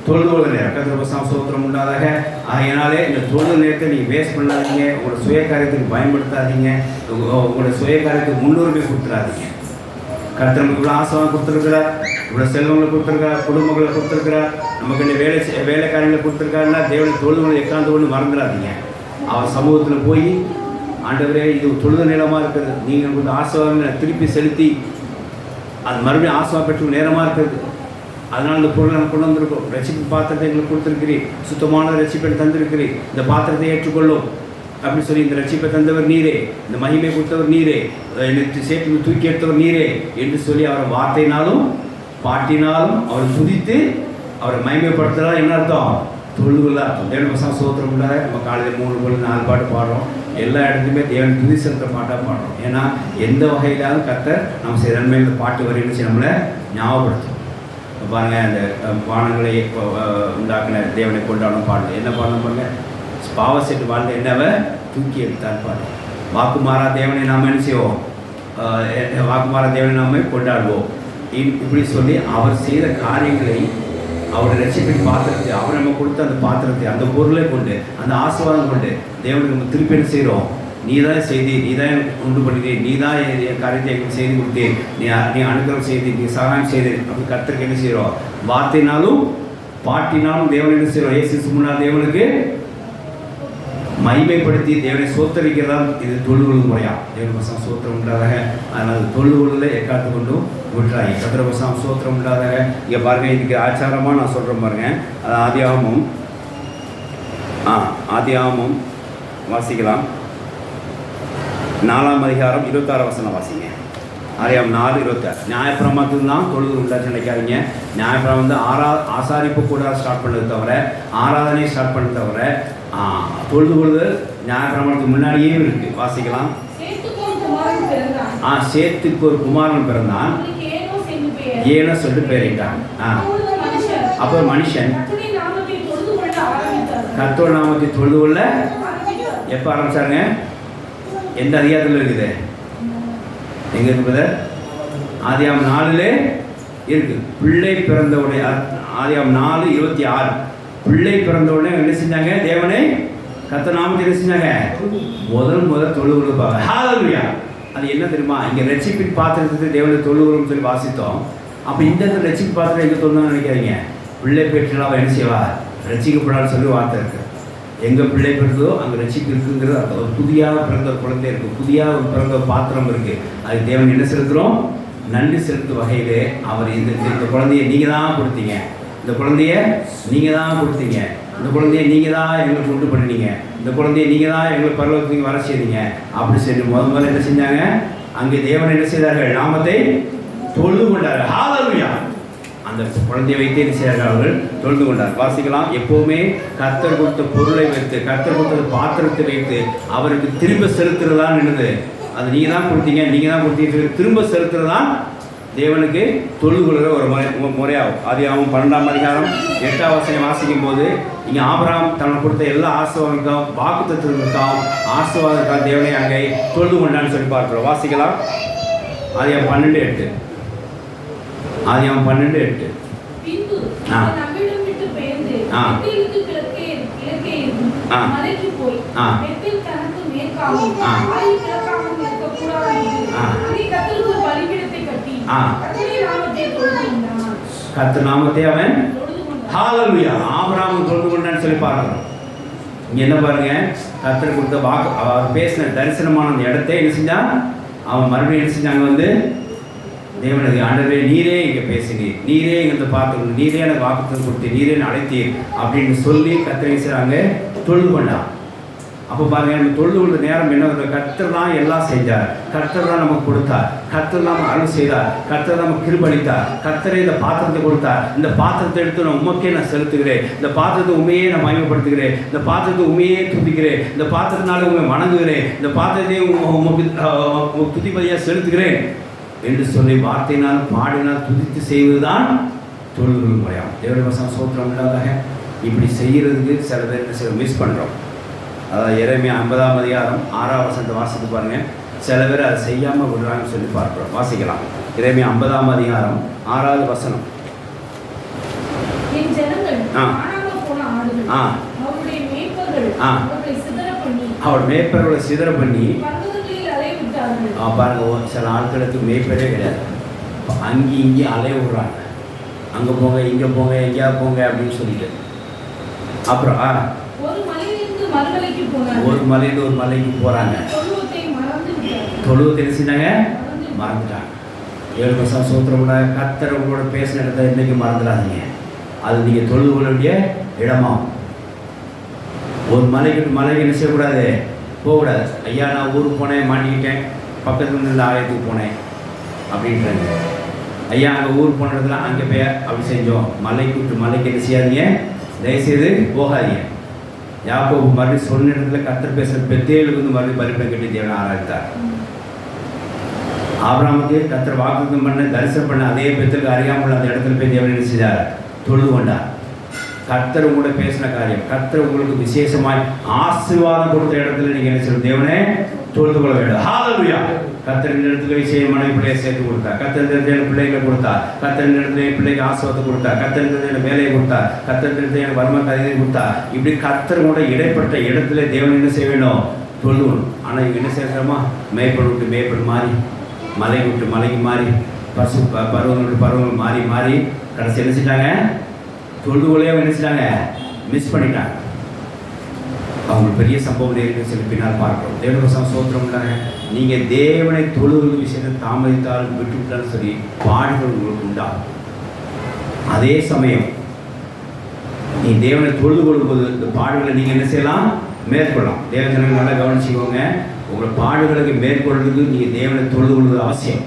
A: தொழுது கொள்கிற நேரம். கர்த்தருக்கு ஸ்தோத்திரம் உண்டாவதாக. அதனாலே இந்த தொழுது நேரத்தை நீங்கள் வேஸ்ட் பண்ணாதீங்க. உங்களோட சுய காரியத்துக்கு பயன்படுத்தாதீங்க. உங்களோட சுய காரியத்துக்கு முன்னுரிமை கொடுத்துடாதீங்க. கர்த்தர் நமக்கு இவ்வளோ ஆசீர்வாதம் கொடுத்துருக்கிறார், இவ்வளோ செல்வங்களை கொடுத்துருக்கிறார், குடும்பங்களை கொடுத்துருக்கிறார், நமக்கு இந்த வேலைக்காரங்களை கொடுத்துருக்காருன்னா தேவனை தொழுதுகளை எக்காந்து கொண்டு மறந்துடாதீங்க. அவர் சமூகத்தில் போய் ஆண்டவரே இது தொழுது நேரமாக இருக்கிறது, நீங்கள் கொஞ்சம் ஆசீர்வாதங்களை திருப்பி செலுத்தி அது மறுபடியும் ஆசீர்வாதம் பெற்று நேரமாக இருக்கிறது. அதனால் இந்த பொருளை நான் கொண்டு வந்திருக்கோம். ரட்சிப்பு பாத்திரத்தை எங்களுக்கு கொடுத்துருக்கிறீர், சுத்தமான ரட்சிப்பை தந்திருக்கிறீர், இந்த பாத்திரத்தை ஏற்றுக்கொள்ளும் அப்படின்னு சொல்லி, இந்த ரட்சிப்பை தந்தவர் நீரே, இந்த மகிமை கொடுத்தவர் நீரே, எனக்கு சேர்த்து தூக்கி எடுத்தவர் நீரே என்று சொல்லி அவரை வார்த்தையினாலும் பாட்டினாலும் அவரை துதித்து அவரை மகிமைப்படுத்துறதா என்ன அர்த்தம்? தொழுதுல அர்த்தம். தேவனுக்கு ஸ்தோத்திரம் உண்டாக. நம்ம காலையில் 3 பாட்டு 4 பாட்டு பாடுறோம். எல்லா இடத்துலையுமே தேவன் துதி செலுத்த பாட்டாக பாடுறோம். ஏன்னா எந்த வகையிலாவது கர்த்தர் நம்ம செய்ய நன்மையில் பாட்டு வரைன்னு நம்மளை ஞாபகப்படுத்தும். பாருங்கள், அந்த வானங்களை உண்டாக்கின தேவனை கொண்டாடும் பாடல் என்ன பாடணும் பாருங்க. பாவ செட்டு வாழ்ந்த என்னவை தூக்கி எடுத்தார் பாடு. வாக்குமாரா தேவனை நாம் என்ன செய்வோம்? வாக்குமாரா தேவனை நாம் கொண்டாடுவோம். இப்படி சொல்லி அவர் செய்த காரியங்களை, அவருடைய ரட்சிப்பின் பாத்திரத்தை, அவர் நம்ம கொடுத்த அந்த பாத்திரத்தை, அந்த பொருளை கொண்டு, அந்த ஆசீர்வாதம் கொண்டு தேவனுக்கு நம்ம திருப்பி என்ன செய்கிறோம்? நீ தான் செய்தி, நீ தான் எனக்கு உண்டு பண்ணிட்டே, நீ தான் என் காரியத்தை எங்களுக்கு செய்து கொடுத்தேன், நீ அனுகிரகம் செய்து, நீ சகாயம் செய்து அப்படி கர்த்தருக்கு என்ன செய்கிறோம்? வார்த்தையினாலும் பாட்டினாலும் தேவன் என்ன செய்கிறோம்? இயேசு முன்னால் தேவனுக்கு மகிமைப்படுத்தி தேவனை சோத்தரிக்கிறதா இது தொழுகொழு முறையா? தேவனுக்கு சோத்திரம் உண்டாதாக. அதனால் தொழுகொழுல எக்காத்து கொண்டும் விட்டுறாங்க. கர்த்தருக்கு சோத்திரம் உண்டாதாக. இங்கே பாருங்கள், இதுக்கு ஆச்சாரமாக நான் சொல்கிறேன் பாருங்கள். அது ஆதியாகமம் வாசிக்கலாம். 4ஆம் அதிகாரம் 26 வசனம் வாசிங்க. ஆதியாகமம் 4:26. நியாயப்பிரமாணத்துக்கு தான் தொழுது உண்டாச்சு நினைக்காதீங்க. நியாயப்பிரமாணம் வந்து ஆசாரிப்பு கூட ஸ்டார்ட் பண்ணது தவிர, ஆராதனை ஸ்டார்ட் பண்ணது தவிர, தொழுது கொள்வது நியாயப்பிரமாணத்துக்கு முன்னாடியே இருக்கு. வாசிக்கலாம். சேத்துக்கு ஒரு குமாரன் பிறந்தான், ஏனோ சொல்லிட்டு பேரிட்டான். அப்போ மனுஷன் கர்த்தர் நாமத்தை தொழுது கொள்ள எப்போ ஆரம்பிச்சாருங்க? எந்த அதிகாரத்தில் இருக்குது? எங்கே இருக்குது? ஆதியாகமம் 4 இருக்கு. பிள்ளை பிறந்தவுடைய ஆதியாகமம் 4:26 பிள்ளை பிறந்தவுடனே என்ன செஞ்சாங்க? தேவனை கர்த்தர் நாமத்தை என்ன செஞ்சாங்க? முதல் தொழுது கொடுப்பாங்க. ஹல்லேலூயா. அது என்ன தெரியுமா? இங்கே ரட்சிப்பின் பாத்திரத்துக்கு தேவனை தொழுகிறோம்னு சொல்லி வாசித்தோம். அப்போ இந்த இடத்துல ரட்சிப்பு பாத்திரம் எங்கே தொழுன்னு நினைக்காதீங்க. பிள்ளை பெற்றால் என்ன செய்வா? ரட்சிக்கப்படான்னு சொல்லி வார்த்தை இருக்கு. எங்கே பிள்ளை பிறந்ததோ அங்கே ரட்சிப்பு இருக்குங்கிறது அர்த்தம். ஒரு புதியாக பிறந்த குழந்தை இருக்குது, புதியாக ஒரு பிறந்த பாத்திரம் இருக்குது. அது தேவன் என்ன செலுத்துகிறோம்? நன்றி செலுத்தும் வகையிலே அவர் இந்த குழந்தைய நீங்கள் தான் கொடுத்தீங்க, இந்த குழந்தைய நீங்கள் தான் கொடுத்தீங்க, இந்த குழந்தைய நீங்கள் தான் எங்களுக்கு உண்டு பண்ணினீங்க, இந்த குழந்தைய நீங்கள் தான் எங்களுக்கு பரலோகத்துக்கு வர செய்தீங்க அப்படி சொல்லி முதல்ல என்ன செஞ்சாங்க? அங்கே தேவன் என்ன செய்தார்கள்? நாமத்தை தொழுது கொண்டார்கள். ஹல்லேலூயா. அந்த குழந்தையை வைத்து என்ன செய்தார்கள்? அவர்கள் தொழுது கொண்டார். வாசிக்கலாம். எப்போவுமே கர்த்தர் கொடுத்த பொருளை வைத்து, கர்த்தர் கொடுத்த பாத்திரத்தை வைத்து அவருக்கு திரும்ப செலுத்துறதான் என்னது? அது நீங்கள் தான் கொடுத்தீங்க, நீங்கள் தான் கொடுத்தீங்க திரும்ப செலுத்துறதான் தேவனுக்கு தொழுது கொள்கிற ஒரு முறையாகும். ஆதியாகமம் 12ஆம் அதிகாரம் 8ஆம் வசனம் வாசிக்கும் போது இங்கே ஆபிரகாம் தனக்கு கொடுத்த எல்லா ஆசீர்வாதங்களுக்கும் வாக்குத்தத்தங்களுக்கும் ஆசீர்வாதங்களுக்காக தேவனை அங்கே தொழுது கொண்டான்னு சொல்லி பார்க்கிறோம். வாசிக்கலாம். ஆதியாகமம் 12:8. ஆதியாகமம் 12:8. கர்த்தர் நாமத்தை அவன் ஹல்லேலூயா ஆபிரகாம் தொழுது கொண்டான்னு சொல்லி பார்க்கிறோம். இங்க என்ன பாருங்க? கர்த்தர் கொடுத்த வாக்கு, அவர் பேசின தரிசனமான அந்த இடத்தை என்ன செஞ்சான்? அவன் மறுபடியும் என்ன செஞ்சாங்க? வந்து தேவனுக்கு ஆண்டவரே நீரே இங்கே பேசினீர், நீரே எங்களை பார்த்து, நீரே எனக்கு வாக்குத்தம் கொடுத்து, நீரே அழைத்தீர் அப்படின்னு சொல்லி கர்த்தரை செய்கிறாங்க, தொழுது கொண்டான். அப்போ பாருங்க, நம்ம தொழுது கொண்ட நேரம் என்ன? கர்த்தர் தான் எல்லாம் செஞ்சார், கர்த்தர் தான் நமக்கு கொடுத்தார், கர்த்தர் தான் அருள் செய்தார், கர்த்தர் தான் நமக்கு கிருபளித்தார், கர்த்தரே இந்த பாத்திரத்தை கொடுத்தார். இந்த பாத்திரத்தை எடுத்து நான் உமக்கே நான் செலுத்துகிறேன், இந்த பாத்திரத்தை உண்மையே நான் மகிமைப்படுத்துகிறேன், இந்த பாத்திரத்தை உண்மையே துதிக்கிறேன், இந்த பாத்திரத்தினால உண்மை வணங்குகிறேன், இந்த பாத்திரத்தை உமக்கு துதிபதியாக செலுத்துகிறேன் என்று சொல்லி வார்த்தையினால் பாடினால் துதித்து செய்வதுதான் தொழுது முறையாகும். தேவனுடைய வசனம் சோத்திரம் இல்லாதாக இப்படி செய்கிறதுக்கு சில பேர் மிஸ் பண்ணுறோம். அதாவது எரேமியா 50ஆம் அதிகாரம் 6ஆம் வசனத்தை வாசித்து பாருங்கள். சில பேர் அதை செய்யாமல் விடுறாங்கன்னு சொல்லி பார்க்குறோம். வாசிக்கலாம். எரேமியா 50ஆம் அதிகாரம் 6வது வசனம். அவர் மேய்ப்பர்களை சிதற பண்ணி பாருங்க, சில ஆட்களுக்கு மேய்ப்பரே கிடையாது, அங்கேயும் இங்கேயும் அலைய விடுறாங்க. அங்கே போங்க, இங்கே போங்க, எங்கேயாவது போங்க அப்படின்னு சொல்லிட்டு. அப்புறம் ஒரு மலையிலிருந்து ஒரு மலைக்கு போகிறாங்க. தொழுவத்தை என்ன செஞ்சாங்க? மறந்துட்டாங்க. 7 வருஷம் சோத்திரம்னா கர்த்தர் உங்களோட பேசின இடத்த இன்றைக்கி மறந்துடாதீங்க. அது நீங்கள் தொழுது கொள்ள வேண்டிய இடமாகும். ஒரு மலைக்கு என்ன செய்யக்கூடாது? போகக்கூடாது. ஐயா நான் ஊருக்கு போனேன், மாட்டிக்கிட்டேன், பக்கத்தில் இருந்த ஆலயத்துக்கு போனேன் அப்படின்றாங்க. ஐயா அங்கே ஊருக்கு போன இடத்துல அங்கே போய் அப்படி செஞ்சோம். மலைக்கு என்ன செய்யாதீங்க, தயவுசெய்து போகாதீங்க. யாக்கோபு மறுபடியும் சொன்ன இடத்துல கர்த்தர் பேசுகிற பெத்தேலுக்கு வந்து மறுபடியும் பலிபீடம் கட்டி தேவனை ஆராதித்தார். ஆபிரகாமுக்கு கர்த்தர் வாக்குத்தத்தம் பண்ண, தரிசனம் பண்ண அதே பெத்தேலுக்கு அறியாமல் அந்த இடத்துல போய் தேவனை என்ன செய்தார்? தொழுது கொண்டார். கர்த்தர் உங்களோட பேசின காரியம், கர்த்தர் உங்களுக்கு விசேஷமாய் ஆசீர்வாதம் கொடுத்த இடத்துல நீங்கள் என்ன செய்யணும்? தேவனே தொழுது கொள்ள வேண்டும். ஹல்லேலூயா. கர்த்தர் இந்த இடத்துல விஷயம் மனைவி பிள்ளையை சேர்த்து கொடுத்தார், கர்த்தர் இந்த இடத்துல பிள்ளைகளை கொடுத்தார், கர்த்தர் இந்த இடத்துல பிள்ளைக்கு ஆசீர்வாதத்தை கொடுத்தார், கர்த்தர் இந்த இடத்துல வேலையை கொடுத்தார், கர்த்தர் இந்த இடத்துல எனக்கு வருமான கதையை கொடுத்தார். இப்படி கர்த்தரோட இடைப்பட்ட இடத்துல தேவன் என்ன செய்ய வேண்டும்? தொழுவணும். ஆனால் இவங்க என்ன செய்யறோமா? மேய்ப்பல் விட்டு மேய்ப்பல் மாறி, மலை விட்டு மலைக்கு மாறி, பருவங்கள் விட்டு பருவங்கள் மாறி மாறி கடைசி என்ன செஞ்சாங்க? தொழுதுகளையே நினைச்சிட்டாங்க, மிஸ் பண்ணிட்டாங்க. அவங்களுக்கு பெரிய சம்பவம் நேரிட்டு சொல்லி பின்னால் பார்க்கிறோம். தேவனுடைய சோத்திரம் இல்லாங்க. நீங்கள் தேவனை தொழுது விஷயத்தை தாமதித்தாலும் விட்டுவிட்டாலும் சரி, பாடுகள் உங்களுக்கு உண்டாகும். அதே சமயம் நீ தேவனை தொழுது கொள்ளும்போது இந்த பாடுகளை நீங்கள் என்ன செய்யலாம்? மேற்கொள்ளலாம். தேவஜனங்கள் நல்லா கவனிச்சுக்கோங்க. உங்களை பாடுகளுக்கு மேற்கொள்றதுக்கு நீங்கள் தேவனை தொழுது கொள்வது அவசியம்.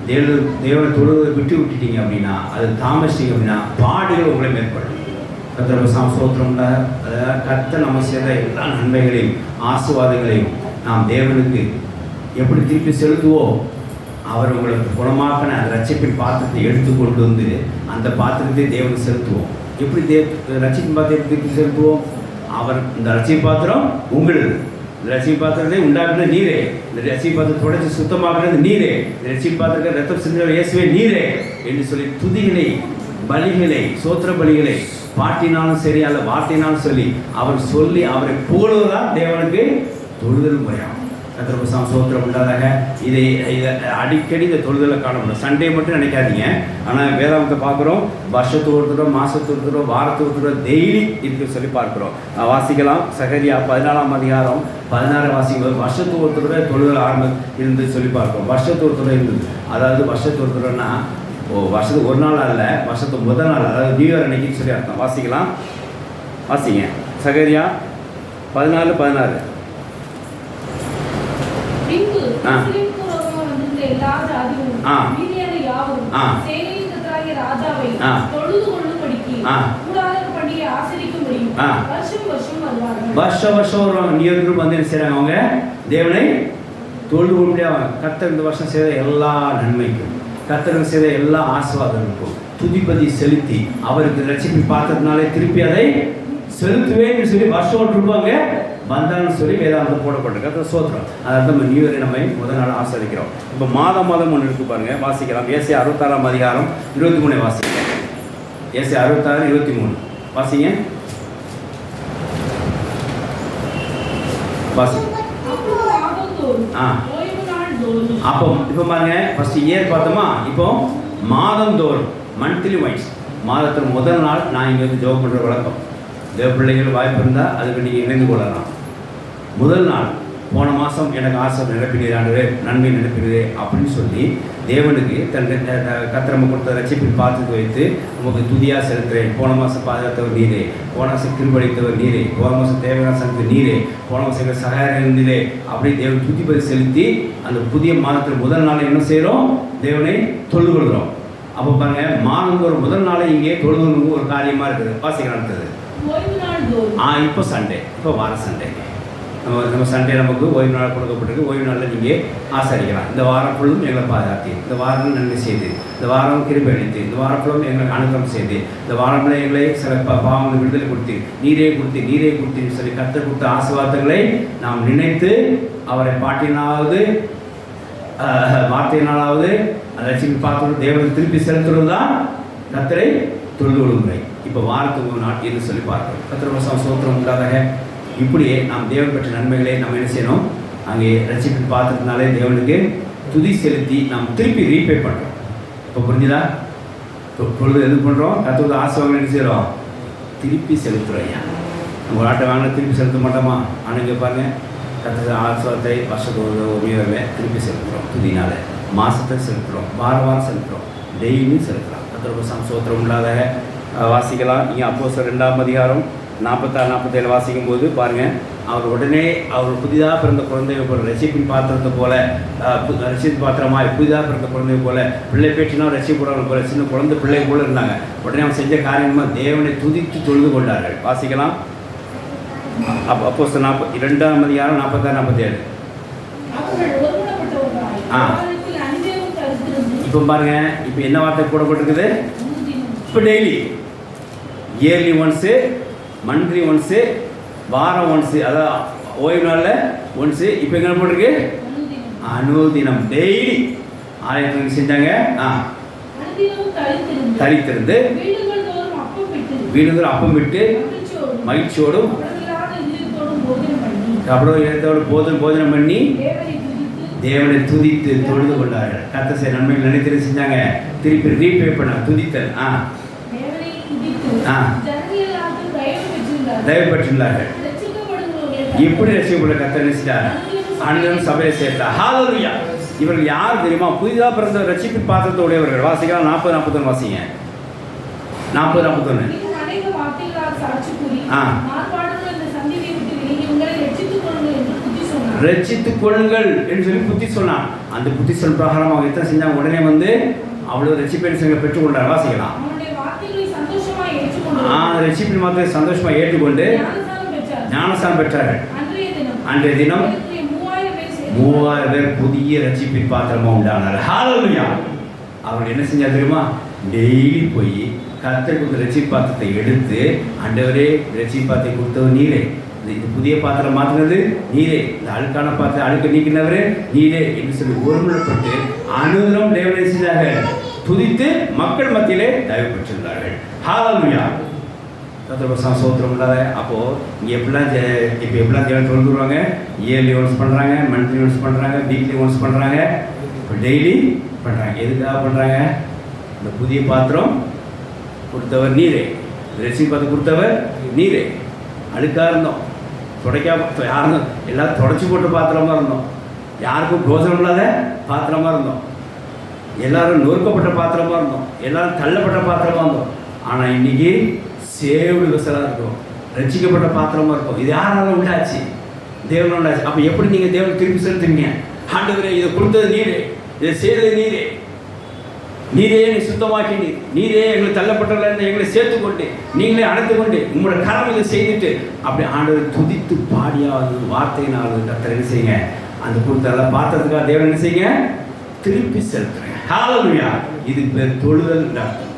A: தேவனை தொழுவதை விட்டுட்டீங்க அப்படின்னா, அது தாமசிங்க அப்படின்னா பாடுகள் உங்களை மேற்கொள்ளும். கர்த்தர் சோத்திரம்ல அதாவது கர்த்தர் நம்ம செய்த எல்லா நன்மைகளையும் ஆசீர்வாதங்களையும் நாம் தேவனுக்கு எப்படி திருப்பி செலுத்துவோம்? அவர் உங்களுக்கு குணமாக்கின அந்த ரட்சிப்பின் பாத்திரத்தை எடுத்து கொண்டு வந்து அந்த பாத்திரத்தை தேவனுக்கு செலுத்துவோம். எப்படி ரட்சிப்பின் பாத்திரத்தை திருப்பி செலுத்துவோம்? அவர் இந்த ரட்சிப்பு பாத்திரம் உங்களுது. இந்த ரட்சிப்பு பாத்திரத்தை உண்டாக்குறது நீரே, இந்த ரட்சிப்பு பாத்திரம் தொடச்சி சுத்தமாக்குறது நீரே, இந்த ரட்சிப்பு பாத்திரத்தை ரத்தம் சிந்துகிற இயேசுவே நீரே என்று சொல்லி துதிகளை, பலிகளை, சோத்திர பலிகளை பாட்டினாலும் சரி அல்ல வார்த்தையினாலும் சொல்லி அவரை புகழுவதுதான் தேவனுக்கு தொழுதல் முறையாகும். கத்திரபுரம் சோத்திரம் உண்டாதாக. இதை அடிக்கடி இந்த தொழுதலை காண முடியும். சண்டே மட்டும் நினைக்காதீங்க. ஆனால் வேதாந்தத்தை பார்க்குறோம், வருஷத்துக்கு ஒரு தடவை, மாதத்துக்கு ஒரு தடவை, வாரத்துக்கு ஒரு தடவை, டெய்லி இதுக்கு சொல்லி பார்க்குறோம். வாசிக்கலாம். சகரியா 14ஆம் அதிகாரம் 16 வாசிக்கும். வருஷத்துக்கு ஒரு தடவை தொழுதல் இருந்து சொல்லி பார்க்குறோம். வருஷத்துக்கு ஒரு தடவை இருந்தது. அதாவது வருஷத்துக்கு ஒரு தடவைன்னா வருஷத்துக்கு ஒரு நாள் அல்ல, வருஷத்துக்கு முதல் நாள், அதாவது நியூ இயர் அன்னைக்கு சொல்லி அர்த்தம். வாசிக்கலாம், வாசிங்க. சகரியா 14:16. வருஷம் வருவாங்க. நியூ இயர் குரூப் வந்து என்ன செய்றாங்க? அவங்க தேவனை தொழுது கொள்ளும்படியாக கர்த்தர் இந்த வருஷம் செய்த எல்லா நன்மைக்கும், கர்த்தர் செய்த எல்லா ஆசீர்வாதங்களுக்கும் துதிபதி செலுத்தி அவருக்கு ரட்சிப்பை பார்த்ததுனாலே திருப்பி அதை செலுத்துவேன்னு சொல்லி வருஷம் இருப்பாங்க வந்தான்னு சொல்லி வேதாந்தம் போடப்பட்டிருக்கு. அது சோத்திரம். அதாவது நம்ம நியூ இயரை நம்ம முதல் நாள் ஆசரிக்கிறோம். இப்போ மாதம் ஒன்று இருக்கு பாருங்க. வாசிக்கலாம். ஏசாயா 66ஆம் அதிகாரம் 23 வாசிங்க. ஏசாயா 66 23 வாசிங்க. அப்போ இப்போ பாருங்க, ஃபர்ஸ்ட் இயர் பார்த்தோமா, இப்போ மாதம் தோறும் மந்த்லி வைஸ் மாதத்தின் முதல் நாள் நான் இங்கே வந்து ஜோப் பண்ணுற வழக்கம். தேவ பிள்ளைகள் வாய்ப்பு இருந்தால் அதுக்கு நீங்கள் இணைந்து கொள்ளலாம். முதல் நாள் போன மாதம் எனக்கு ஆசை நிரப்பினீர் ஆண்டவரே, நன்மை நிரப்பினதே அப்படின்னு சொல்லி தேவனுக்கு தன் கத்திரம கொடுத்த ரட்சிப்பை பார்த்து வைத்து நமக்கு துதியாக செலுத்துகிறேன். போன மாதம் பாதுகாத்தவர் நீரே, போன மாதம் கிருபடித்தவர் நீரே, போன மாதம் தேவையான சனத்து நீரே, போன மாதம் சகாயம் இருந்தீரே அப்படி தேவன் துதிப்பதை செலுத்தி அந்த புதிய மாதத்தில் முதல் நாளை என்ன செய்கிறோம்? தேவனை தொழுது கொள்கிறோம். அப்போ பாருங்க, மாதந்தோறும் முதல் நாளை இங்கே தொழுது ஒரு காரியமாக இருக்குது. வாசிக்க நடத்துது. இப்போ சண்டே, இப்போ வார சண்டே, நம்ம சண்டே நமக்கு ஓய்வு நாள் கொடுக்கப்பட்டிருக்கு. ஓய்வு நாளில் நீங்கள் ஆசரிக்கலாம். இந்த வாரம் ஃபுல்லும் எங்களை பாதுகாத்து, இந்த வாரம் நன்மை செய்து, இந்த வாரம் கிருபை அளித்து, இந்த வாரம் ஃபுல்லும் எங்களுக்கு அனுகிரகம் செய்து, இந்த வாரத்தில் எங்களை சில பாவங்கள் விடுதலை கொடுத்து நீரே கொடுத்து சொல்லி கர்த்தர் கொடுத்த ஆசீர்வாதங்களை நாம் நினைத்து அவரை பாட்டினாவது வார்த்தையினாலாவது லட்சுமி பார்த்து தேவனுக்கு திருப்பி செலுத்துறது தான் கர்த்தரை தொழுது கொள்ளுமுறை. இப்போ வாரத்துக்கு ஒரு நாள் என்று சொல்லி பார்க்கிறோம். கர்த்தர் சோத்திரம் உண்டாதாக. இப்படியே நாம் தேவன் பெற்ற நன்மைகளை நம்ம என்ன செய்யணும்? அங்கே ரட்சிப்பு பார்த்துறதுனாலே தேவனுக்கு துதி செலுத்தி நாம் திருப்பி ரீபே பண்ணுறோம். இப்போ புரிஞ்சுதா? பொழுது எது பண்ணுறோம்? கர்த்தரோட ஆசீர்வாதங்கள் என்ன செய்கிறோம்? திருப்பி செலுத்துகிறோம். ஐயா, நம்ம ஒரு ஆட்டை வாங்கினா திருப்பி செலுத்த மாட்டோமா? ஆனால் இங்கே பாருங்கள், கர்த்தரோட ஆசீர்வாதத்தை வருஷத்தோட உயர்வில் திருப்பி செலுத்துகிறோம். துதினால மாதத்தை செலுத்துகிறோம், வாரம் செலுத்துகிறோம், டெய்லியும் செலுத்துகிறோம். கர்த்தரோட சோத்திரம் இல்லாத வாசிக்கலாம். இங்கே அப்போஸ்தலர் 2ஆம் அதிகாரம் 46-47 வாசிக்கும் போது பாருங்கள், அவர் உடனே அவர் புதிதாக பிறந்த குழந்தையை போல ரட்சிப்பின் பாத்திரத்தை போல ரட்சிப்பு பாத்திரமாய் புதிதாக பிறந்த குழந்தையை போல பிள்ளை பேச்சினா ரட்சிப்படுறவங்க போல சின்ன குழந்தை பிள்ளை போல இருந்தாங்க. உடனே அவன் செஞ்ச காரியமாக தேவனை துதித்து தொழுது கொண்டார்கள். வாசிக்கலாம். அப்போஸ்தலர் 2ஆம் அதிகாரம் 46-47. இப்போ பாருங்க, இப்போ என்ன வார்த்தை போடப்பட்டிருக்குது? இப்போ daily, yearly once, monthly once, வாரம் ஒன்ஸு, அதாவது ஓய்வு நாளில் ஒன்ஸு. இப்போ எங்கே போட்டிருக்கு? அனுதினம், டெய்லி ஆலயத்தில் செஞ்சாங்க. தரித்திருந்து வீடுகள் அப்பம் விட்டு மகிழ்ச்சியோடும் அப்புறம் இடத்தோடு போதனம் பண்ணி தேவனை துதித்து தொழுது கொண்டார்கள். கர்த்தர் செய்த நன்மைகள் நினைத்து செஞ்சாங்க. திருப்பி ரீபே பண்ண துதித்தல். தயவு பெற்றுள்ளார்கள். எப்படி ரசிக்கப்பட்ட கர்த்தர் நினைச்சார்? அன்றும் சபையை சேர்த்தார். ஹல்லேலூயா. இவர்கள் யார் தெரியுமா? புதிதாக பிறந்த ரட்சிப்பு பாத்திரத்தை உடையவர்கள். வாசிக்கலாம். 40-41 வாசிங்க. 40-41. ரட்சித்துக் கொள்ளுங்கள் என்று சொல்லி புத்தி சொன்னான். அந்த புத்தி சொல் பிரகாரம் அவங்க எத்தனை செஞ்சாங்க? உடனே வந்து அவ்வளவு ரட்சிப்பை பெற்றுக்கொண்டார். வாசிக்கலாம். ரட்சிப்பின் மாத்திரை சந்தோஷமாக ஏற்றுக்கொண்டு ஞானஸ்தானம் பெற்றார்கள். அன்றைய தினம் 3000 பேர் புதிய ரட்சிப்பின் பாத்திரமா உண்டானார். ஹல்லேலூயா. அவர்கள் என்ன செஞ்சா தெரியுமா? டெய்லி போய் கர்த்தருக்கு கொடுத்த ரட்சிப்பு பாத்திரத்தை எடுத்து, ஆண்டவரே ரட்சிப்பு பாத்திரத்தை கொடுத்தவர் நீரே, இந்த புதிய பாத்திரம் மாற்றினது நீரே, இந்த அழுக்கான பாத்திரம் அழுக்க நீக்கினவரே நீரே என்று சொல்லி ஒருமுறைப்பட்டு அனுதினம் தேவனை செய்தார்கள், துதித்து மக்கள் மத்தியிலே தயவு பெற்றிருந்தார்கள். ஹல்லேலூயா. சோத்திரம் இல்லாத அப்போது இங்கே எப்படிலாம் தேவன் தொழுதுருவாங்க, இயர்லி ஒன்ஸ் பண்ணுறாங்க, மந்த்லி ஒன்ஸ் பண்ணுறாங்க, வீக்லி ஒன்ஸ் பண்ணுறாங்க, இப்போ டெய்லி பண்ணுறாங்க. எதுக்காக பண்ணுறாங்க? இந்த புதிய பாத்திரம் கொடுத்தவர் நீரே, ரட்சிப்பு பாத்திரம் கொடுத்தவர் நீரே. அழுக்காக இருந்தோம், யாரும் எல்லாம் தொடச்சி போட்ட பாத்திரமாக இருந்தோம், யாருக்கும் பிரோஜனம் இல்லாத பாத்திரமாக இருந்தோம், எல்லாரும் நொறுக்கப்பட்ட பாத்திரமாக இருந்தோம், எல்லாரும் தள்ளப்பட்ட பாத்திரமாக இருந்தோம். ஆனால் இன்னைக்கு சேவ்டு வெசலாக இருக்கும், ரட்சிக்கப்பட்ட பாத்திரமாக இருக்கும். இது யாரால உண்டாச்சு? தேவன் உண்டாச்சு. அப்போ எப்படி நீங்கள் தேவன் திருப்பி செலுத்துவீங்க? ஆண்டவரே இதை கொடுத்தது நீரே, இதை செய்தது நீரே, நீரே என்னை சுத்தமாக்கி நீரே எங்களை தள்ளப்பட்டல எங்களை சேர்த்துக்கொண்டு நீங்களே அடைத்து கொண்டு உங்களோட கரம் இதை செய்துட்டு அப்படி ஆண்டவர் துதித்து பாடியாவது வார்த்தையினாவது கர்த்தர் என்ன செய்யுங்க, அந்த கொடுத்த பாத்திரத்துக்காக தேவன் என்ன செய்யுங்க, திருப்பி செலுத்துறேன். ஹல்லேலூயா. இது பேர் தொழுதல்.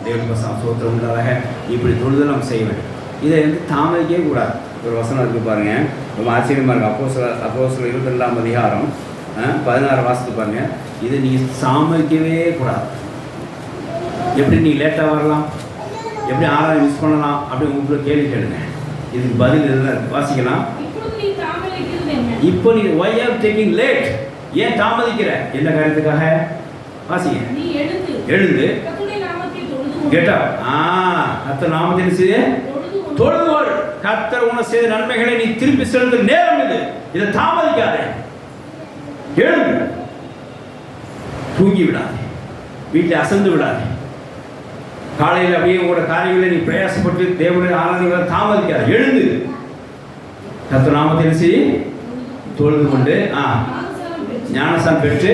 A: தேவனுக்கு சோத்திரம் உண்டாக இப்படி தொழுதல் நம்ம செய்ய வேண்டும். இதை தாமதிக்கவே கூடாது. ஒரு வசனம் இருக்கு பாருங்க, ரொம்ப ஆச்சரியமாக இருக்குது. அப்போஸ்தலர் 22ஆம் அதிகாரம் 16 வாசித்து பாருங்க. இதை நீங்கள் தாமதிக்கவே கூடாது. எப்படி நீங்கள் லேட்டாக வரலாம், எப்படி ஆராய்ச்சி மிஸ் பண்ணலாம் அப்படி உங்களுக்கு கேள்வி கேளுங்க. இதுக்கு பதில் இதெல்லாம் வாசிக்கலாம். இப்போ நீ why are taking late, ஏன் தாமதிக்கிற, என்ன காரியத்துக்காக? வாசிங்க. எழுந்து கேட்டா கர்த்தர் நாமத்தின் செய்ய தொழுதுகொள். கர்த்தர் உனக்கு செய்த நன்மைகளை நீ திருப்பி செலுத்தும் நேரம் இது, இதை தாமதிக்காதே. எழுந்து, தூங்கி விடாதே, வீட்டில் அசந்து விடாதே. காலையில் அப்படியே உங்களோட காரியங்களை நீ பிரயாசப்பட்டு தேவனுடைய ஆராதனைகளை தாமதிக்காத. எழுந்து கர்த்தர் நாமத்தின் செய்ய தொழுது கொண்டு ஞானஸ்நானம் பெற்று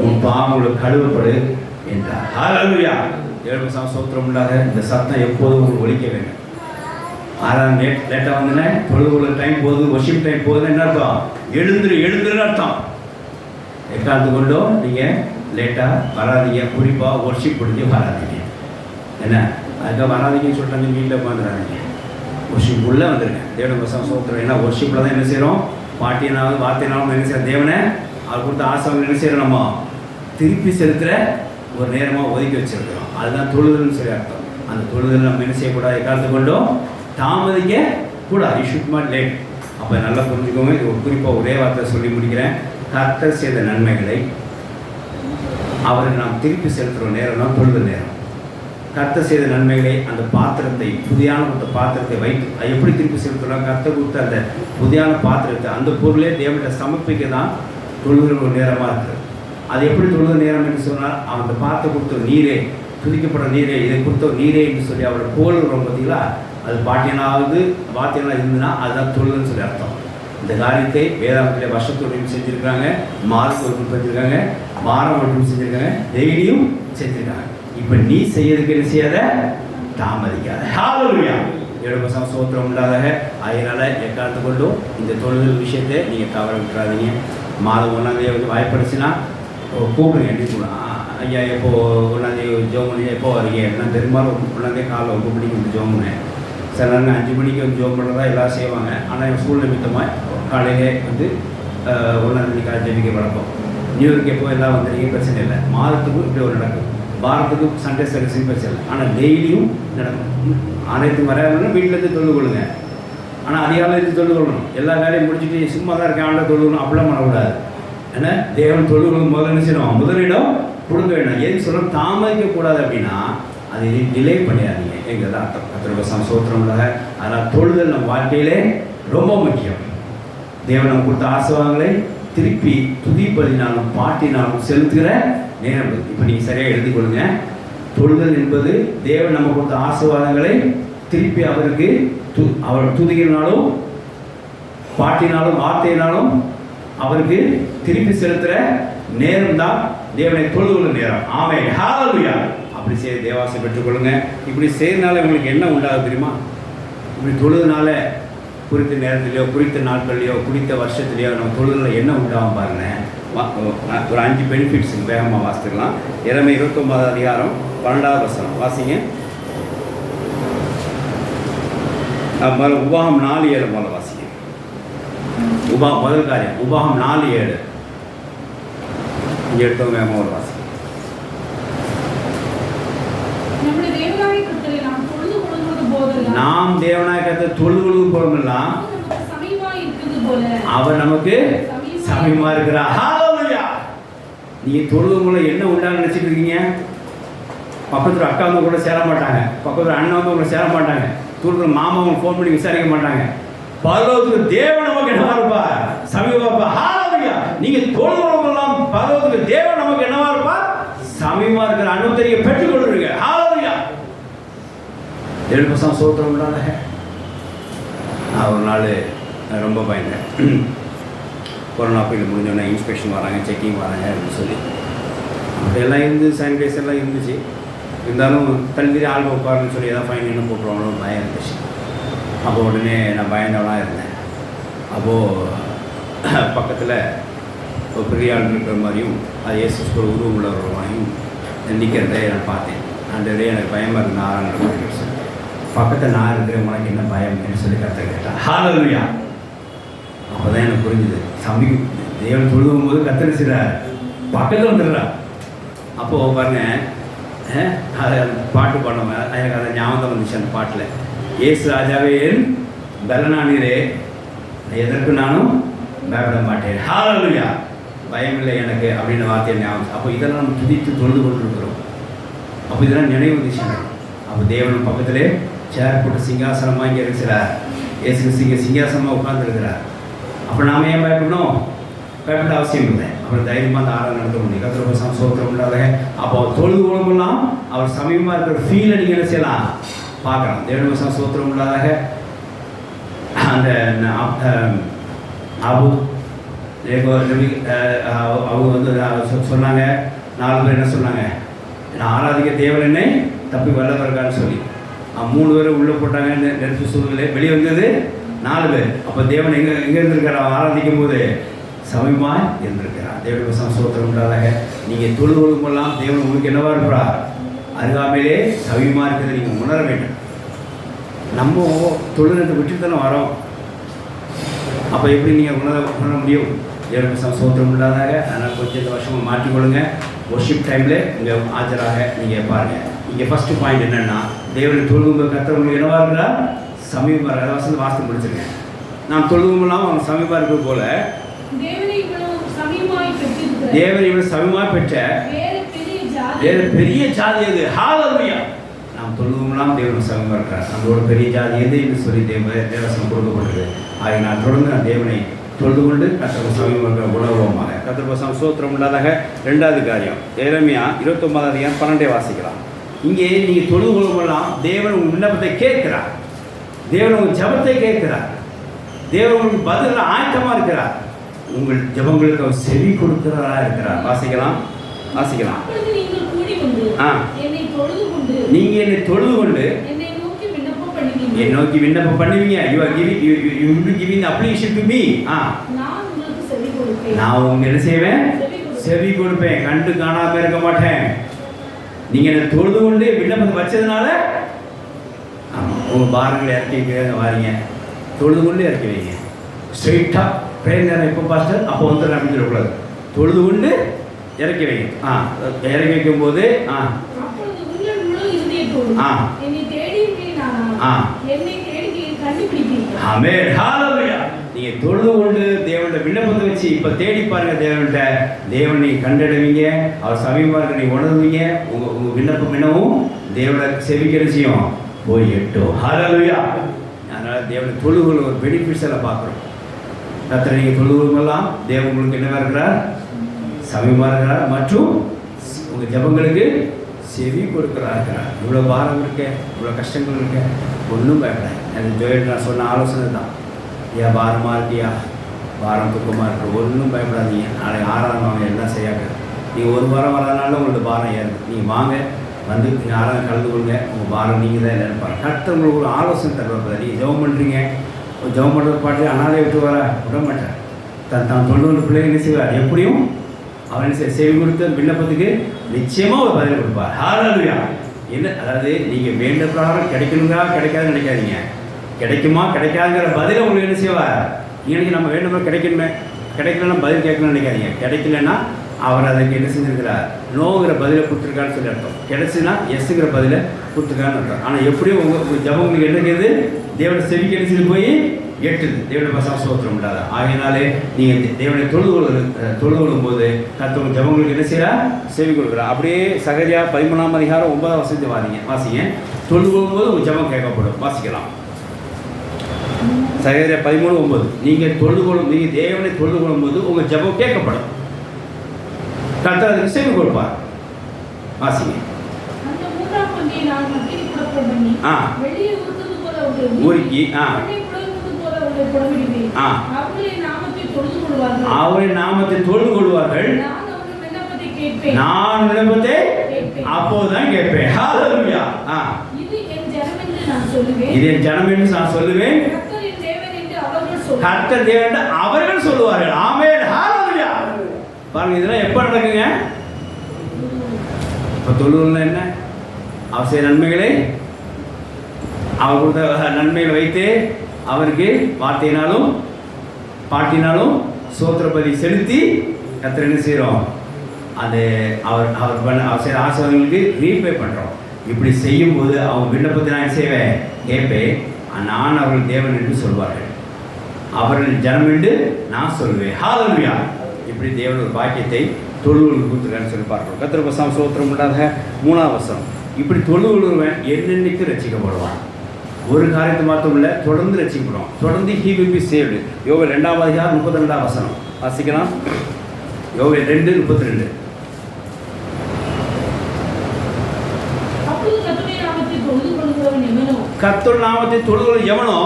A: உன் பாவங்களுக்கு கழுவப்படு என்றார். ஹல்லேலூயா. தேவனுக்கு சோத்திரம் இல்லாத இந்த சத்தம் எப்போதும் உங்களுக்கு ஒலிக்க வேண்டும். ஆராதனை லேட்டாக வந்தேன்னா தொழுது டைம் போகுது, வொர்ஷிப் டைம் போகுதுன்னு என்ன அர்த்தம்? எழுந்துருன்னு அர்த்தம். எக்காந்து கொண்டோ நீங்கள் லேட்டாக வராதிங்க, குறிப்பாக ஒர்ஷிப் முடிஞ்சு வராதிங்க. என்ன அதுக்காக வராதிங்கன்னு சொல்லிட்டாங்க, வீட்டில் உட்காந்துறாங்க. ஒர்ஷிப் உள்ளே வந்துருங்க. தேவனுக்கு சோத்திரம். ஏன்னா ஒர்ஷிப்பில் தான் என்ன செய்கிறோம், பாட்டினாலும் வார்த்தைனாலும் என்ன செய்யறோம், தேவனை அவர் கொடுத்த ஆசை என்ன செய்கிறோம், நம்ம திருப்பி செலுத்துகிற ஒரு நேரமாக ஒதுக்கி வச்சிருக்கிறோம். அதுதான் தொழுதல்னு சொல்லி அர்த்தம். அந்த தொழுதல் நம்ம என்ன செய்யக்கூடாது, எக்காலத்து கொண்டோம் தாமதிக்க கூடாது. You should not late. அப்போ நல்லா புரிஞ்சுக்கோங்க. இது ஒரு குறிப்பாக ஒரே வார்த்தை சொல்லி முடிக்கிறேன். கர்த்தர் செய்த நன்மைகளை அவருக்கு நாம் திருப்பி செலுத்துகிற நேரம் தான் தொழுதல் நேரம். கர்த்தர் செய்த நன்மைகளை அந்த பாத்திரத்தை, புதியான கொடுத்த பாத்திரத்தை வைத்து அது எப்படி திருப்பி செலுத்தலாம்? கர்த்தர் கொடுத்த அந்த புதியான பாத்திரத்தை, அந்த பொருளே தேவன்கிட்ட சமர்ப்பிக்க தான் தொழுகிற ஒரு நேரமாக இருக்குது. அது எப்படி தொழுகிற நேரம் என்று சொன்னால், அந்த பாத்திரம் கொடுத்த நீரே, துதிக்கப்படுற நீரே, இதை கொடுத்த நீரே என்று சொல்லி அவரை போலுறோம். பார்த்தீங்களா? அது பாட்டியனாவது வார்த்தையெல்லாம் இருந்ததுன்னா அதுதான் தொழுதுன்னு சொல்லி அர்த்தம். இந்த காரியத்தை வேதாந்தத்தில் வருஷத்தோடு செஞ்சுருக்காங்க, மாதத்தோடு செஞ்சுருக்காங்க, வாரம் மட்டும் செஞ்சுருக்காங்க, டெய்லியும் செஞ்சுருக்காங்க. இப்போ நீ செய்யறதுக்கு என்ன செய்யாத, தாமதிக்காத. ஹல்லேலூயா. தேவனுக்கு சோத்திரம் உண்டாதாக. அதனால எக்காலத்து கொண்டும் இந்த தொழுதல் விஷயத்தை நீங்கள் தவற விட்டுறாதீங்க. மாதம் 1ஆம் தேதி வாய்ப்படுச்சுன்னா கூப்பிடுங்க. எப்படி சொல்லலாம், ஐயா எப்போ 1ஆம் தேதி ஜோம் பண்ணி எப்போ வரீங்க? நான் பெரும்பாலும் 1ஆம் தேதி காலைல 9 மணிக்கு வந்து ஜோம் பண்ணேன். சில நேரம் 5 மணிக்கு வந்து ஜோம் பண்ணுறதா எல்லாம் செய்வாங்க. ஆனால் என் ஸ்கூல் நிமித்தமாக காலையிலே வந்து 1ஆம் தேதி காலை ஜெபிக்க வழக்கம். நியூ இயர்க்கு எப்போ எல்லாம் வந்துடுங்க, பிரச்சனை இல்லை. மாதத்துக்கும் இப்படி ஒரு நடக்கும், வாரத்துக்கும் சண்டே சர்வீஸும் பிரச்சனை இல்லை. ஆனால் டெய்லியும் நடக்கும். அனைத்து வராதுன்னா வீட்டிலேருந்து தொழுது கொள்ளுங்க. ஆனால் அதிகாலையில் தொழுது கொள்ளணும். எல்லா வேலையும் முடிச்சுட்டு சும்மா தான் இருக்கேன் ஆண்ட தொழுகணும் அப்படிலாம் பண்ணக்கூடாது. ஏன்னா தேவன் தொழுகணும் முதல்ல என்ன செய்யணும், முதலிடம் கொடுக்க வேண்டாம். எது சொல்லணும், தாமதிக்கக்கூடாது. அப்படின்னா அதை டிலே பண்ணிடாதீங்க எங்கிறத அர்த்தம். கர்த்தருக்கு சோத்திரம் உள்ளாக. அதனால் தொழுதல் நம்ம வாழ்க்கையிலே ரொம்ப முக்கியம். தேவன் நம்ம கொடுத்த ஆசீர்வாதங்களை திருப்பி துதிப்பதினாலும் பாட்டினாலும் செலுத்துகிற நேரம். இப்போ நீங்கள் சரியாக எழுதிக்கொள்ளுங்க. தொழுதல் என்பது தேவன் நம்ம கொடுத்த ஆசீர்வாதங்களை திருப்பி அவருக்கு அவர் துதிகளினாலும் பாட்டினாலும் வார்த்தையினாலும் அவருக்கு திருப்பி செலுத்துகிற நேரம் தான் தேவனை தொழுதுகொள்ள நேரம். ஆமென். ஹல்லேலூயா. அப்படி செய்ய தேவாசை பெற்றுக்கொள்ளுங்க. இப்படி செய்யறதுனால உங்களுக்கு என்ன உண்டாகும் தெரியுமா? இப்படி தொழுதுனால குறித்த நேரத்திலையோ குறித்த நாட்கள்லையோ குறித்த வருஷத்துலையோ நம்ம தொழுதுல என்ன உண்டாகும் பாருங்க. ஒரு 5 பெனிஃபிட்ஸ் வேகமாக வாசித்துக்கலாம். எரேமியா 29 அதிகாரம் 12வது வசனம் வாசிங்க. உபாகம் 4:7 முதல்ல வாசிங்க. முதல் காரியம் உபாகம் 4:7 இங்கே எடுத்தவங்க வேகமாக ஒரு வாசிங்க. நாம் தேவனாய கர்த்தரை தொழுது கொள்ளும் போதெல்லாம் அவர் நமக்கு சமீபமா இருக்கிறார். ஹல்லேலூயா. நீங்க தொழுது போல என்ன உண்டான்னு நினைச்சிட்டு இருக்கீங்க? பக்கத்துல அக்கா வந்து கூட சேர மாட்டாங்க, பக்கத்துல அண்ணன் வந்து கூட சேர மாட்டாங்க, தூரத்துல மாமா அவங்க ஃபோன் பண்ணி விசாரிக்க மாட்டாங்க. பரலோகத்துக்கு தேவன் நமக்கு என்னவா இருப்பார்? சமீபமா. ஹல்லேலூயா. நீங்க தொழுது கொள்ளலாம், பரலோகத்துக்கு தேவன் நமக்கு என்னவா இருப்பார்? சமீபமா இருக்கிற அனுபவத்தை பெற்றுக் கொள்ளுங்க. ஹல்லேலூயா. எழுபசாம் சோத்திரம் இல்லாத நான் ஒரு நாள் ரொம்ப பயந்தேன். கொரோனா பீரியட் முடிஞ்சோடனே இன்ஸ்பெக்ஷன் வராங்க, செக்கிங் வராங்க அப்படின்னு சொல்லி அப்படியெல்லாம் இருந்து சானிடைசர் எல்லாம் இருந்துச்சு. இருந்தாலும் தள்ளி ஆள் உட்காருன்னு சொல்லி எதாவது ஃபைன் என்ன போட்டுருவாங்களோ பயம் இருந்துச்சு. அப்போ உடனே நான் பயந்தவனாக இருந்தேன். அப்போது பக்கத்தில் ஒரு பெரிய ஆள் இருக்கிற மாதிரியும் அது ஏசு ஒரு உருவம் உள்ளவர மாதிரியும் நிற்கிறத நான் பார்த்தேன். அந்த எனக்கு பயமாக இருக்கு. நான் பக்கத்தில் நான் இருக்கிறேன், உனக்கு என்ன பயம் அப்படின்னு சொல்லி கர்த்தர் கேட்டான். ஹல்லேலூயா. அப்போ தான் எனக்கு புரிஞ்சுது, சமீ தேவன் தொழுகும் போது கர்த்தர் செய்கிறார், பக்கத்தில் வந்துடுறார். அப்போது பாருங்க, அதை பாட்டு பாடுவோம், எனக்கு அதை ஞாபகம் வந்துச்சு. அந்த பாட்டில் ஏசு ராஜாவே என் பலனானீரே, எதற்கு நானும் பயப்பட மாட்டேன். ஹல்லேலூயா. பயம் இல்லை எனக்கு அப்படின்னு வார்த்தையை ஞாபகம். அப்போ இதெல்லாம் நம்ம துதித்து தொழுது கொண்டிருக்கிறோம். அப்போ இதெல்லாம் நினைவு வந்துச்சு எனக்கு. அப்போ தேவன் பக்கத்திலே சேர் போட்டு சிங்காசனமாக இங்கே இருக்கிறார். ஏசு சிங்காசனமாக உட்கார்ந்துருக்கிறார். அப்போ நாம் ஏன் பயப்படணும்? பயப்பட அவசியம் இல்லை. அப்புறம் தைரியமாக அந்த ஆராதனை நடத்த முடியும். கர்த்தருக்கு சோத்திரம் உண்டாக. அப்போ தொழுது கொள்ளும்போதெல்லாம் அவர் சமீபமாக இருக்கிற ஃபீலை நீங்கள் என்ன செய்யலாம்? பார்க்கலாம். தேவனுக்கு சோத்திரம் உண்டாக. அந்த அவங்க வந்து சொன்னாங்க, 4 பேர் என்ன சொன்னாங்க? நான் ஆராதிக்க தேவன் என்னை தப்பி வல்லவர்கான்னு சொல்லி 3 பேர் உள்ளே போட்டாங்க. நெருப்பு சூழ்நிலை வெளியே வந்தது 4 பேர். அப்போ தேவன் எங்கே இருந்திருக்கார்? ஆராதிக்கும் போது சமீபமாக இருந்திருக்கிறார். தேவனுக்கு சோத்திரம் உண்டாதாக. நீங்கள் தொழுது கொள்ளும்போதெல்லாம் தேவன் உங்களுக்கு என்னவா இருக்கிறார்? அருகாமையிலே சமீபமாக இருக்கிறத நீங்கள் உணர வேண்டும். நம்ம தொழுநத்தை விட்டு தானே வரோம். அப்போ எப்படி நீங்கள் உணர முடியும்? தேவனுக்கு சோத்திரம் உண்டாதாக. அதனால் கொஞ்சம் இந்த வருஷமாக மாற்றிக்கொள்ளுங்க. ஒர்ஷிப் டைமில் இங்கே ஆஜராக நீங்கள் பாருங்கள். இங்கே ஃபஸ்ட்டு பாயிண்ட் என்னென்னா, தேவனை தொழுகும்போது கர்த்தர் உங்களுக்கு என்னவா இருக்கிறார்? சமீபமாக இருக்கிற வசதி வாசித்து முடிச்சிருக்கேன். நான் தொழுகும்போதெல்லாம் அவங்க சமீபமாக இருக்கிறது போல தேவனை இவ்வளவு சமீபமாக பெற்ற வேறு பெரிய ஜாதி எது? ஹல்லேலூயா. நாம் தொழுகும்போதெல்லாம் தேவன் சமீபமாக இருக்கிறார். நம்மளோட பெரிய ஜாதி எது என்று சொல்லி தேவசனம் கொடுக்கப்பட்டது. ஆகிய நான் தொடர்ந்து நான் தேவனை தொழுது கொண்டு கர்த்தருக்கு சமீபமாக உணர்வோமாக. கர்த்தருக்கு சோத்திரம் உள்ளதாக. 2வது காரியம் எரேமியா 29 அதிகாரம் 12 வாசிக்கலாம். இங்கே நீங்கள் தொழுது கொள்ளும்போதெல்லாம் தேவன் உங்கள் விண்ணப்பத்தை கேட்கிறார். தேவன் உங்கள் ஜபத்தை கேட்கிறார். தேவன் உங்களுக்கு பதில் ஆயத்தமாக இருக்கிறார். உங்கள் ஜபங்களுக்கு அவர் செவி கொடுக்கிறவராக இருக்கிறார். வாசிக்கலாம். நீங்கள் என்னை தொழுது கொண்டு என்னை நோக்கி விண்ணப்பம் பண்ணுவீங்க. You will giving application to me. நான் உங்களுக்கு என்ன செய்வேன்? செவி கொடுப்பேன். கண்டு காணாமல் இருக்க மாட்டேன். நீங்கள் என்னை தொழுது கொண்டு விண்ணப்பத்தை வச்சதுனால உங்கள் பாரங்களை இறக்கி வாரீங்க. தொழுது கொண்டு இறக்கி வைங்க. ஸ்ட்ரெயிட்டாக ப்ரேயர் நேரம் எப்போ பாஸ்டர் அப்போ வந்து அப்படின்னு சொல்லக்கூடாது. தொழுது கொண்டு இறக்கி வைங்க. இறக்கி வைக்கும்போது ஆமென். ஹல்லேலூயா. நீங்கள் தொழுது கொண்டு தேவனுடைய விண்ணப்பத்தை வச்சு இப்போ தேடி பாருங்க. தேவன் நீங்கள் கண்டடைவீங்க. அவர் சமீபமாக இருக்க நீங்கள் உணர்வீங்க. உங்கள் விண்ணப்பம் என்னவும் தேவனை செவிக்கிற செய்யும் போய் எட்டும். ஹல்லேலூயா. அதனால் தேவனை தொழுகுள்ள ஒரு பெனிஃபிட்ஸ் எல்லாம் பார்க்குறோம். கர்த்தரை நீங்கள் தொழுகுலாம் தேவன் உங்களுக்கு என்னவா இருக்கிறார்? சமீபமாக இருக்கிறார். மற்றும் உங்கள் ஜபங்களுக்கு செவி கொடுக்குறாருக்கிறார். இவ்வளோ பாரம் இருக்க, இவ்வளோ கஷ்டங்கள் இருக்க, ஒன்றும் பயப்படாது. எனக்கு ஜோயில் நான் சொன்ன ஆலோசனை தான். ஏன் பாரமாக இருக்கியா, பாரம் துக்கமாக இருக்கு, ஒன்றும் பயப்படாதீங்க. நாளைக்கு ஆராதனை எல்லாம் செய்யாது. நீங்கள் ஒரு வாரம் வராதனால உங்களுக்கு பாரம் ஏறுது. நீங்கள் வாங்க, வந்து நீங்கள் ஆராதனை கலந்து கொள்ளுங்க. உங்கள் பாரம் நீங்கள் தான் இல்லைன்னு பாருங்கள். கர்த்தர் உங்களுக்கு ஒரு ஆலோசனை தருவார். நீங்கள் ஜெபம் பண்ணுறீங்க, ஜெபம் பண்ணுறது பாட்டு அனாதை விட்டு வர விட மாட்டார். தான் தொண்ணூறு பிள்ளைங்க என்ன செய்வார்? எப்படியும் அவன் செவி கொடுத்த விண்ணப்பத்துக்கு நிச்சயமாக ஒரு பதில் கொடுப்பார். ஹல்லேலூயா. என்ன அதாவது நீங்கள் வேண்ட பிரகாரம் கிடைக்கணுங்களா கிடைக்காதுன்னு நினைக்காதீங்க. கிடைக்குமா கிடைக்காதுங்கிற பதிலை உங்களுக்கு என்ன செய்வார். இன்னைக்கு நம்ம வேண்டும் கிடைக்கணுமே, கிடைக்கலன்னா பதில் கேட்கணும்னு நினைக்காதீங்க. கிடைக்கலன்னா அவர் அதுக்கு என்ன செஞ்சிருக்கிறார், நோங்கிற பதிலை கொடுத்துருக்கான்னு சொல்லி அர்த்தம். கிடைச்சுன்னா எஸ்ங்கிற பதிலை கொடுத்துருக்கான்னு அர்த்தம். ஆனால் எப்படியும் உங்கள் ஜபம் உங்களுக்கு என்ன கேது, தேவனை செவி கிடைச்சிட்டு போய் எட்டுது. தேவனை பசங்க சோத்திரம் இல்லாத ஆகையினாலே நீங்கள் தேவனை தொழுது கொள்ளும்போது கர்த்தர் ஜபங்களுக்கு என்ன செய்யறா, செவி கொடுக்குறா. அப்படியே சகரியா 13ஆம் அதிகாரம் 9ஆம் வசனத்தை வாசிங்க. தொழுது கொள்ளும்போது உங்கள் ஜபம் கேட்கப்படும். வாசிக்கலாம். சகரியா 13:9. நீங்கள் தேவனை தொழுது கொள்ளும்போது உங்கள் ஜபம் கேட்கப்படும், கர்த்தர் அதுக்கு செவி கொடுப்பார். வாசிங்க. ஊருக்கு அவரை நாமத்தை தொழுது கொள்வார்கள், நான் விண்ணப்பத்தை அப்போதுதான் கேட்பேன். ஹல்லேலூயா. இது என் ஜனம் என்று நான் சொல்லுவேன், கர்த்தர் தேவன் என்று அவர்கள் சொல்லுவார்கள். ஆமென். ஹல்லேலூயா. பாருங்க, இதெல்லாம் எப்ப நடக்குங்க? இப்ப தொழுவுன்னா என்ன, அவர் செய்த நன்மைகளை அவர் கொடுத்த நன்மைகளை வைத்து அவருக்கு வார்த்தையினாலும் பாட்டினாலும் சோத்திரபதி செலுத்தி கர்த்தர் என்ன செய்கிறோம், அது அவர் செய்கிற ஆசீர்வாதங்களுக்கு ரீபே பண்ணுறோம். இப்படி செய்யும்போது அவங்க விண்ணப்பத்தை நான் செய்வேன், கேட்பேன், நான் அவர்கள் தேவன் என்று சொல்வார்கள், அவர்கள் ஜனம் என்று நான் சொல்வேன். ஹல்லேலூயா. இப்படி தேவன் ஒரு பாக்கியத்தை தொழுவுகளுக்கு கொடுத்துருக்கான்னு சொல்லி பார்க்குறோம். கர்த்தர் பசாம் சோத்திரம் உண்டாக 3ஆம் வசனம். இப்படி தொழுவுழுவன் என்னென்னைக்கு ரட்சிக்கப்படுவான். ஒரு காரியத்தை மாற்றம் இல்லை, தொடர்ந்து ரட்சிக்கப்படுவான். தொடர்ந்து he will be saved. யோவேல் 2ஆம் அதிகாரம் 32ஆம் வசனம் வாசிக்கலாம். யோவேல் 2:32. கர்த்தர் நாமத்தை தொழுது எவனோ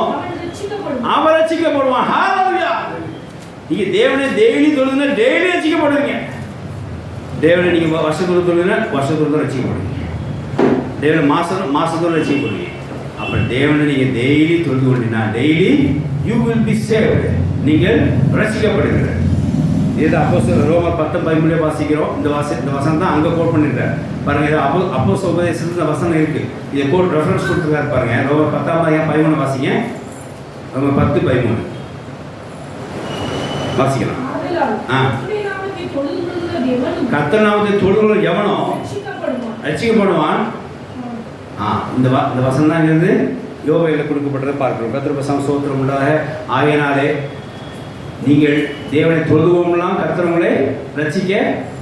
A: அவன் ரட்சிக்கப்படுவான். ஹல்லேலூயா. நீங்க தேவனை டெய்லி தொழுதுனா டெய்லி ரட்சிக்கப்படுவீங்க. தேவனை நீங்க வருஷத்துக்கு தொழுதுனா வருஷத்துக்கு ரட்சிக்கப்படுவீங்க. தேவனை மாசத்துக்கு ரட்சிக்கப்படுவீங்க. அப்புறம் தேவனை நீங்க டெய்லி தொழுது கொண்டீங்கன்னா daily you will be saved, நீங்கள் ரட்சிக்கப்படுவீர்கள். இது அப்போஸ்தலர் ரோமர் 10:13 வாசிக்கிறோம். இந்த வசனம் தான் அங்கே கோட் பண்ணிருக்காரு பாருங்க. இது அப்போஸ்தலர் உபதேசத்துல வசனம் இருக்கு, இதை கோட் ரெஃபரன்ஸ் கொடுத்துருக்காரு பாருங்க. ரோமர் 10ஆம் அதிகாரம் 13 வாசிங்க. ரோமர் 10:13 வாசிக்கலாம். கர்த்தர் நாமத்தை தொழுது எவனோ ரட்சிக்கப்படுவான். இந்த வசனம் தான் இருந்து யோவேலில் கொடுக்கப்பட்டதை பார்க்கிறோம். கர்த்தர் பசாம் சோத்திரம் உண்டாக. ஆகையினாலே நீங்கள் தேவனை தொழுதுவோம்லாம் கர்த்தர் உங்களை ரட்சிக்க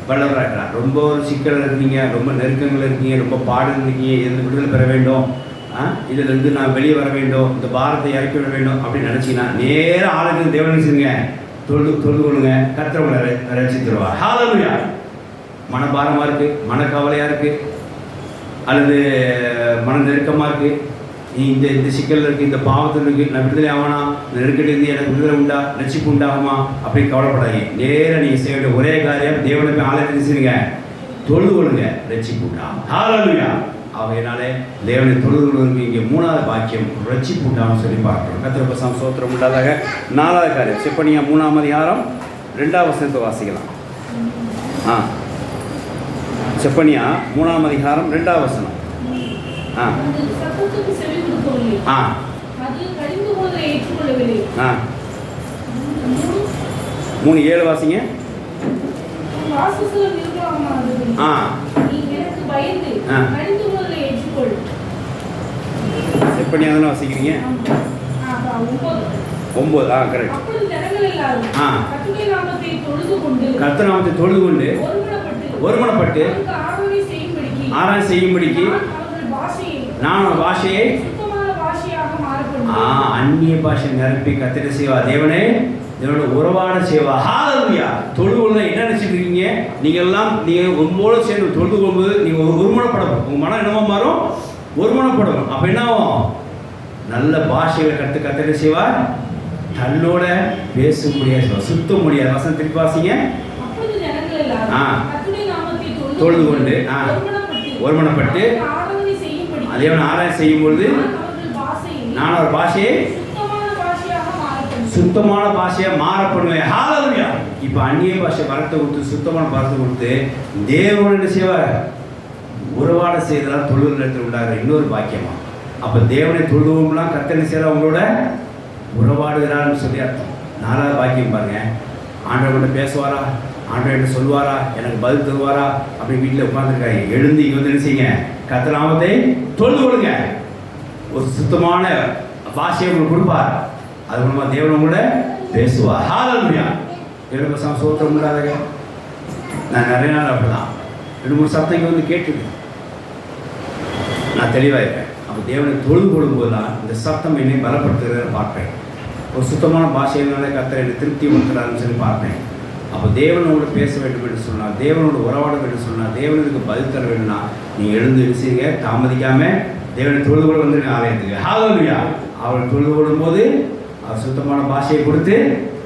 A: வல்லவராக இருக்கிறார். ரொம்ப ஒரு சிக்கல் இருக்கீங்க, ரொம்ப நெருக்கங்கள் இருக்கீங்க, ரொம்ப பாடு இருக்கீங்க, இதில் விடுதலை பெற வேண்டும், இதிலிருந்து நான் வெளியே வர வேண்டும், இந்த பாரத்தை இறக்கி விட வேண்டும் அப்படின்னு நினச்சிங்கன்னா நேராக ஆளுக்கு தேவனை செய்யுங்க, தொழுது கொள்ளுங்க, கர்த்தர் உங்களை ரட்சித்துருவார். ஹல்லேலூயா. மனபாரமாக இருக்குது, மனக்கவலையாக இருக்குது, அல்லது மன நெருக்கமாக இருக்குது, இந்த சிக்கல் இருக்குது, இந்த பாவத்தில் இருக்குது, நான் விடுதலை ஆகனா, இந்த நெருக்கடிலேருந்து எனக்கு விடுதலை உண்டா, ரட்சிப்பு உண்டாகுமா அப்படின்னு கவலைப்படாதீங்க. நேராக நீங்கள் செய்ய வேண்டிய ஒரே காரியம் தேவனை போய் ஆலயத்தை செய்யுங்க, தொழுது கொள்ளுங்க, ரட்சிப்பு உண்டாகும். ஹல்லேலூயா. அவையினாலே தேவனை தொழுது கொள்வதற்கு இங்கே 3ஆவது பாக்கியம் ரட்சிப்பு உண்டாகும் சொல்லி பார்க்கிறோம். கர்த்தர் பசாம் சோத்திரம் உண்டாதாக. 4ஆவது காரியம் செப்பனியா 3ஆம் அதிகாரம் 2ஆம் வசனத்தை வாசிக்கலாம். செப்பனியா 3ஆம் அதிகாரம் 2ஆம் வசனம். 3:7 வாசிங்க. செப்பனியா தானே வாசிக்கிறீங்க? 9. கரெக்ட். கர்த்தர் நாமத்தை தொழுது கொண்டு ஒருமனப்பட்டு ஆராய்ச்சி செய்யும்படிக்கு நான் பாஷையை அந்நிய பாஷை நிரப்பி கத்திர செய்வா. தேவனே இதனோட உறவாட செய்வா. ஹல்லேலூயா. தொழுது என்ன நினைச்சிட்டு இருக்கீங்க? நீங்கள் உங்களோட சேர்ந்து தொழுது கொள்வது நீங்கள் ஒருமனப்படணும். உங்கள் மனம் என்னமா மாறும்? ஒருமனப்படணும். அப்போ என்ன ஆகும்? நல்ல பாஷைகளை கத்திர செய்வார், தன்னோட பேச முடியாது, சுத்த முடியாது. வசனம் திருப்பி வாசிங்க. தொழுது கொண்டு ஒருமனப்பட்டு தேவனை ஆராய்ச்சி செய்யும் பொழுது நான் ஒரு பாஷையை சுத்தமான பாஷையாக மாறப்படுவேன். ஹல்லேலூயா. இப்போ அந்நிய பாஷை வரத்தை கொடுத்து சுத்தமான வரத்தை கொடுத்து தேவனோட என்ன செய்வார்? உறவாட செய்ததால் தொழுகிற இடத்துல உண்டாகிற இன்னொரு பாக்கியமா. அப்போ தேவனை தொழுவோம்லாம் கர்த்தனை செய்கிற அவங்களோட உறவாடுகிறான்னு சொல்லி அர்த்தம். 4வது பாக்கியம் பாருங்க. ஆண்டவர்கிட்ட பேசுவாரா, ஆண்டவர்கிட்ட சொல்லுவாரா, எனக்கு பதில் தருவாரா அப்படி வீட்டில் உட்காந்துருக்காங்க. எழுந்து இங்கே வந்து என்ன செய்யுங்க? கர்த்தர் நாமத்தை தொழுது கொள்ளுங்க. ஒரு சுத்தமான பாஷையை உங்களுக்கு கொடுப்பார். அது மூலமாக தேவன் கூட பேசுவார். ஹல்லேலூயா. தேவனுக்கு சோத்திரம் இல்லாதங்க. நான் நிறைய நாள் அப்படிதான் 2-3 சத்தம் இங்கே வந்து கேட்டுருக்கேன். நான் தெளிவாக இருக்கேன். அப்போ தேவனை தொழுது கொள்ளும்போது தான் இந்த சத்தம் என்னை பலப்படுத்துகிறத பார்ப்பேன். ஒரு சுத்தமான பாஷையினால கர்த்தர் என்னை திருப்தி கொடுக்குறாருன்னு சொல்லி பார்ப்பேன். அப்போ தேவனோடு பேச வேண்டும் என்று சொன்னால், தேவனோடு உறவாட வேண்டும் சொன்னால், தேவனுக்கு பதில் தர வேண்டும்னா நீங்கள் எழுந்து விசிங்க, தாமதிக்காமல் தேவனை தொழுது கொள்ள வந்து ஆலயத்துக்கு. ஹல்லேலூயா. அவள் தொழுது கொள்ளும்போது அவர் சுத்தமான பாஷையை கொடுத்து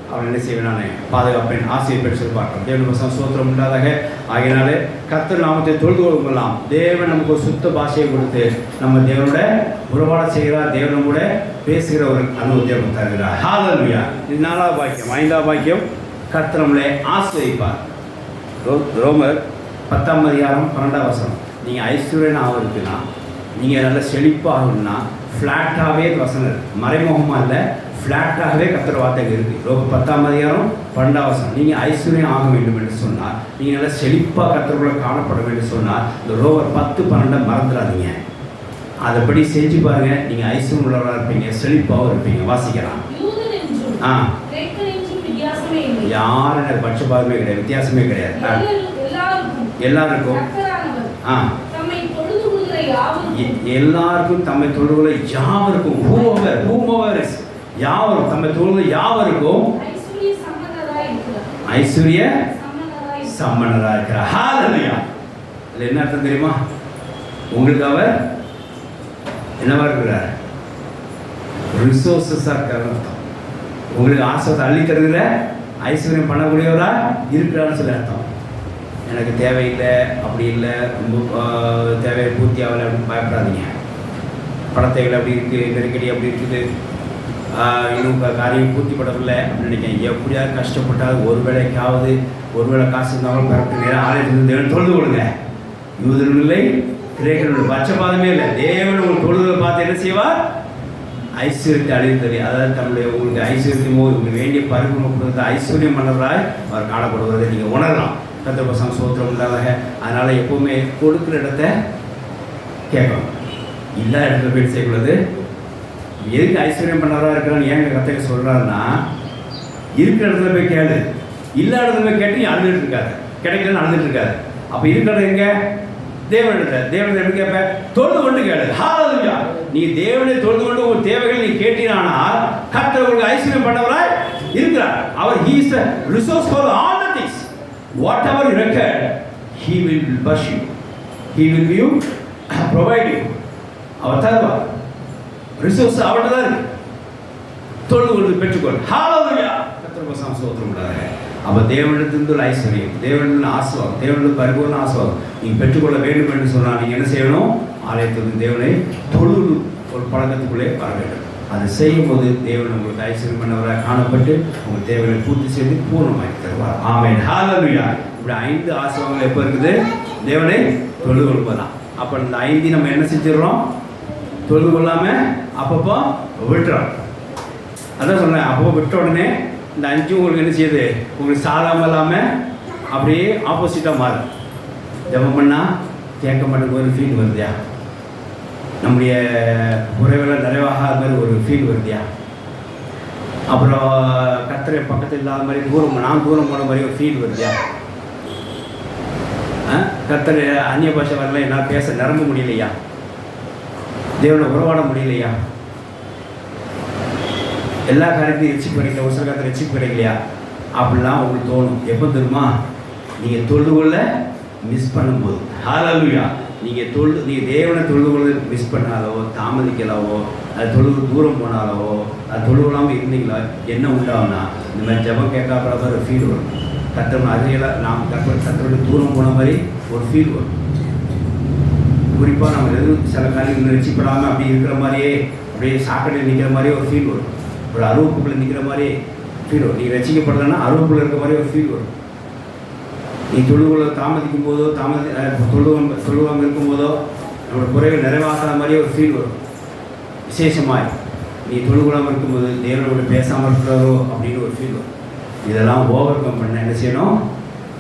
A: அவள் என்ன செய்வேன்? நான் பாதுகாப்பேன், ஆசையை பெற்று சொல்லி பார்க்கிறோம். தேவனுக்கு சோத்திரம் உண்டாதாக. ஆகியனாலே கர்த்தர் நாமத்தை தொழுது கொள்ளலாம். தேவன் நமக்கு ஒரு சுத்த பாஷையை கொடுத்து நம்ம தேவனோட உறவாட செய்கிறார், தேவனும் கூட பேசுகிற ஒரு அனுபவத்தை நமக்கு தருகிறார். ஹல்லேலூயா. இது 4வது பாக்கியம். 5வது பாக்கியம், கர்த்தர் நம்மளை ஆசீர்வதிப்பார். ரோமர் 10ஆம் அதிகாரம் 12ஆம் வசனம். நீங்கள் ஐஸ்வர்யன் ஆகுதுன்னா, நீங்கள் நல்லா செழிப்பாக ஆகணும்னா ஃப்ளாட்டாகவே வசனம் இருக்குது. மறைமுகமாக இல்லை, ஃப்ளாட்டாகவே கர்த்தர் வார்த்தைகள் இருக்குது. ரோமர் 10ஆம் அதிகாரம் 12ஆம் வசனம். நீங்கள் ஐஸ்வர்யம் ஆக வேண்டும் என்று சொன்னால், நீங்கள் நல்லா செழிப்பாக கர்த்தருக்குள்ள காணப்பட வேண்டும் சொன்னால், இந்த ரோமர் 10:12 மறந்துடாதீங்க. அதைப்படி செஞ்சு பாருங்கள். நீங்கள் ஐஸ்வர்யம் உள்ளவராக இருப்பீங்க, செழிப்பாகவும் இருப்பீங்க. வாசிக்கலாம். யாரும் எனக்கு பட்சபாதமே கிடையாது, வித்தியாசமே கிடையாது. எல்லாருக்கும் எல்லாருக்கும் தம்மை தொழுகிற யாவருக்கும், யாவரும் தம்மை தொழுகிற யாவருக்கும் ஐஸ்வர்ய சம்பன்னராக இருக்கிறார். ஹல்லேலூயா. இதில் என்ன அர்த்தம் தெரியுமா? உங்களுக்கு அவர் என்னவா இருக்கிறார்? ரிசோர்ஸஸாக இருக்கிறார் அர்த்தம். உங்களுக்கு ஆசை அள்ளி தருகிற ஐஸ்வர்யம் பண்ணக்கூடியவரா இருக்கிறான்னு சொல்லி அர்த்தம். எனக்கு தேவையில்லை, அப்படி இல்லை, ரொம்ப தேவையை பூர்த்தி ஆகலை அப்படின்னு பயப்படாதீங்க. படத்தைகள் அப்படி இருக்குது, நெருக்கடி அப்படி இருக்குது, இன்னும் காரியம் பூர்த்தி படவில்லை அப்படின்னு நினைக்கிறேன். எப்படியாவது கஷ்டப்பட்டாலும் ஒரு வேளை காசு இருந்தாலும் கரெக்டு நேரம் ஆலயத்திலிருந்து தேவன் தொழுது கொடுங்க. யூதர்கள் இல்லை, கிரேக்கர்கள் பட்சபாதமே இல்லை. தேவன் உங்களுக்கு தொழுதை பார்த்து என்ன செய்வார்? ஐஸ்வர்யத்தை அழித்தது. அதாவது தன்னுடைய உங்களுக்கு ஐஸ்வர்யமோ உங்களுக்கு வேண்டிய பரிபூர்ண ஐஸ்வர்யம் பண்ணவராய் அவர் காணப்படுவதை நீங்கள் உணரலாம். கர்த்தருக்கு சோத்திரம் உண்டாதாக. அதனால் எப்போவுமே கொடுக்குற இடத்த கேட்கணும், எல்லா இடத்துல போய் செய்யக்கூடாது. எதுக்கு ஐஸ்வர்யம் பண்ணவராக இருக்கிறான்னு ஏங்க கர்த்தர் சொல்கிறாருன்னா, இருக்கிற இடத்துல போய் கேளு, எல்லா இடத்துல போய் கேட்டு நீ அழுதுட்டு இருக்காது, கிடைக்கலன்னு அழுதுட்டு இருக்காது. அப்போ இருக்கிறது எங்கே? தேவனிடத்தில் எப்படி கேட்ப? தொழுது கொண்டு கேளு. ஹல்லேலூயா. நீ தேவனை தொழுது கொண்டு உங்கள் தேவைகள் நீ கேட்டினானால் கர்த்தர் உங்களுக்கு ஐஸ்வர்யம் பண்ணவராய் இருக்கிறார். அவர் he is the resource for all the things. Whatever you require, he will bless you. He will give you, provide you. அவர் தருவார். ரிசோர்ஸ் அவர்கிட்ட தான் இருக்கு. தொழுது கொண்டு பெற்றுக்கொள். ஹல்லேலூயா. கர்த்தருக்கு சோத்திரம் உண்டாக. அப்போ தேவனிடத்திலிருந்து ஒரு ஐஸ்வர்யம், தேவனிடம் ஆசீர்வாதம், தேவனிடம் பரிபூர்ண ஆசீர்வாதம் நீங்கள் பெற்றுக்கொள்ள வேண்டும் என்று சொன்னால் நீங்கள் என்ன செய்யணும்? ஆலயத்திலிருந்து தேவனை தொழுது ஒரு பழக்கத்துக்குள்ளே வர வேண்டும். அதை செய்யும்போது தேவன் உங்களுக்கு ஐஸ்வர்யம் பண்ணவராக காணப்பட்டு உங்கள் தேவைகளை பூர்த்தி செய்து பூர்ணமாக தருவார். ஆமென். ஹல்லேலூயா. இப்படி 5 ஆசீர்வாதங்கள் எப்போ இருக்குது? தேவனை தொழுது கொள்வதுதான். அப்போ இந்த 5 நம்ம என்ன செஞ்சிடறோம்? தொழுது கொள்ளாமல் அப்பப்போ விட்டுறோம். அதான் சொன்னேன், அப்பப்போ விட்ட உடனே இந்த 5 உங்களுக்கு என்ன செய்யுது? உங்களுக்கு சாதாமல் இல்லாமல் அப்படியே ஆப்போசிட்டாக மாறும். ஜெபம் பண்ணால் கேட்க மாட்டேங்க ஒரு ஃபீல் வருதியா? நம்முடைய குறைவெல்லாம் நிறைவாக மாதிரி ஒரு ஃபீல் வருதியா? அப்புறம் கர்த்தரை பக்கத்தில் இல்லாத மாதிரி நான் தூரம் போன மாதிரி ஒரு ஃபீல் வருதியா? கர்த்தரை அந்நிய பாஷை வரல, என்னால் பேச நிரம்ப முடியலையா? தேவனை உறவாட முடியலையா? எல்லா காரியத்தையும் எச்சிப்பு கிடைக்கல, ஒரு சில காலத்தில் எச்சிப்பு கிடைக்கலையா? அப்படிலாம் உங்களுக்கு தோணும். எப்போ தெரியுமா? நீங்கள் தொழுது கொள்ள மிஸ் பண்ணும்போது. ஹல்லேலூயா. நீங்கள் தேவனை தொழுது கொள்ள மிஸ் பண்ணாலோ, தாமதிக்கலாவோ, அது தொழுது தூரம் போனாலோ, அது தொழுகலாமல் இருந்தீங்களா, என்ன உண்டாகும்னா இந்த மாதிரி ஜெபம் கேட்காத மாதிரி ஒரு ஃபீல் வரும். கர்த்தர் அதிகலாம் நாம் கர்த்தரோட தூரம் போன மாதிரி ஒரு ஃபீல் வரும். குறிப்பாக நம்ம எதுவும் சில காரியங்கள் ரசிப்படாமல் அப்படி இருக்கிற மாதிரியே அப்படியே சாக்கடையில் நிற்கிற மாதிரியே ஒரு ஃபீல் வரும். ஒரு அருவப்புக்குள்ளே நிற்கிற மாதிரி ஃபீல் வரும். நீ ரசிக்கப்படலைன்னா அருவப்புள்ள இருக்க மாதிரி ஒரு ஃபீல் வரும். நீ தொழுகுள்ள தாமதிக்கும் போதோ தொழுவாமல் இருக்கும்போதோ நம்மளோட குறைகள் நிறைவாக்காத மாதிரியே ஒரு ஃபீல் வரும். விசேஷமாய் நீ தொழுகுலாமல் இருக்கும்போது தேவனோட பேசாமல் இருக்கிறதோ அப்படின்னு ஒரு ஃபீல் வரும். இதெல்லாம் ஓவர் கம் பண்ண என்ன செய்யணும்?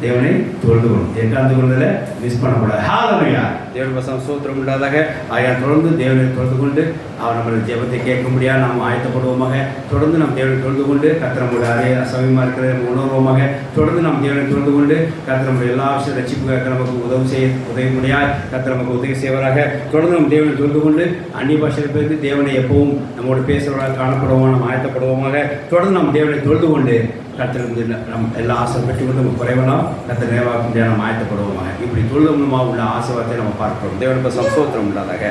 A: தேவனை தொழுது கொள்ளும். எட்டாவது கொள்வதில் மிஸ் பண்ணக்கூடாது. ஹல்லேலூயா. தேவன் வசனம் ஸ்தோத்திரம் உண்டாதாக. ஆகையால் தொடர்ந்து தேவனை தொழுது கொண்டு அவர் நம்மளுடைய ஜெபத்தை கேட்க முடியாது நாம் ஆயத்தப்படுவோமாக. தொடர்ந்து நாம் தேவனை தொழுது கொண்டு கர்த்தர் நம்முடைய அறைய சமயமாக இருக்கிற உணர்வோமாக. தொடர்ந்து நாம் தேவனை தொழுது கொண்டு கர்த்தர் நம்முடைய எல்லா விஷயம் ரட்சிப்புக்காக நமக்கு உதவி முடியாது. கர்த்தர் நமக்கு உதவி செய்வராக. தொடர்ந்து நம்ம தேவனை தொழுது கொண்டு அந்நிய பாஷையில் பேசி தேவனை எப்பவும் நம்மோடு பேசுகிறவராக காணப்படுவோம். நாம் ஆயத்தப்படுவோமாக. தொடர்ந்து நாம் தேவனை தொழுது கொண்டு கர்த்தர் நம் எல்லா ஆசை பெற்று கொண்டு நம்ம குறைவெல்லாம் கர்த்தர் நிறைவாக்க முடியாது. நம்ம ஆயத்தப்படுவோமாக. இப்படி தொழுது மூலமாக உள்ள ஆசீர்வாதத்தை நம்ம பார்க்கிறோம். தேவனுக்கு சந்தோத்திரம் உண்டாதாக.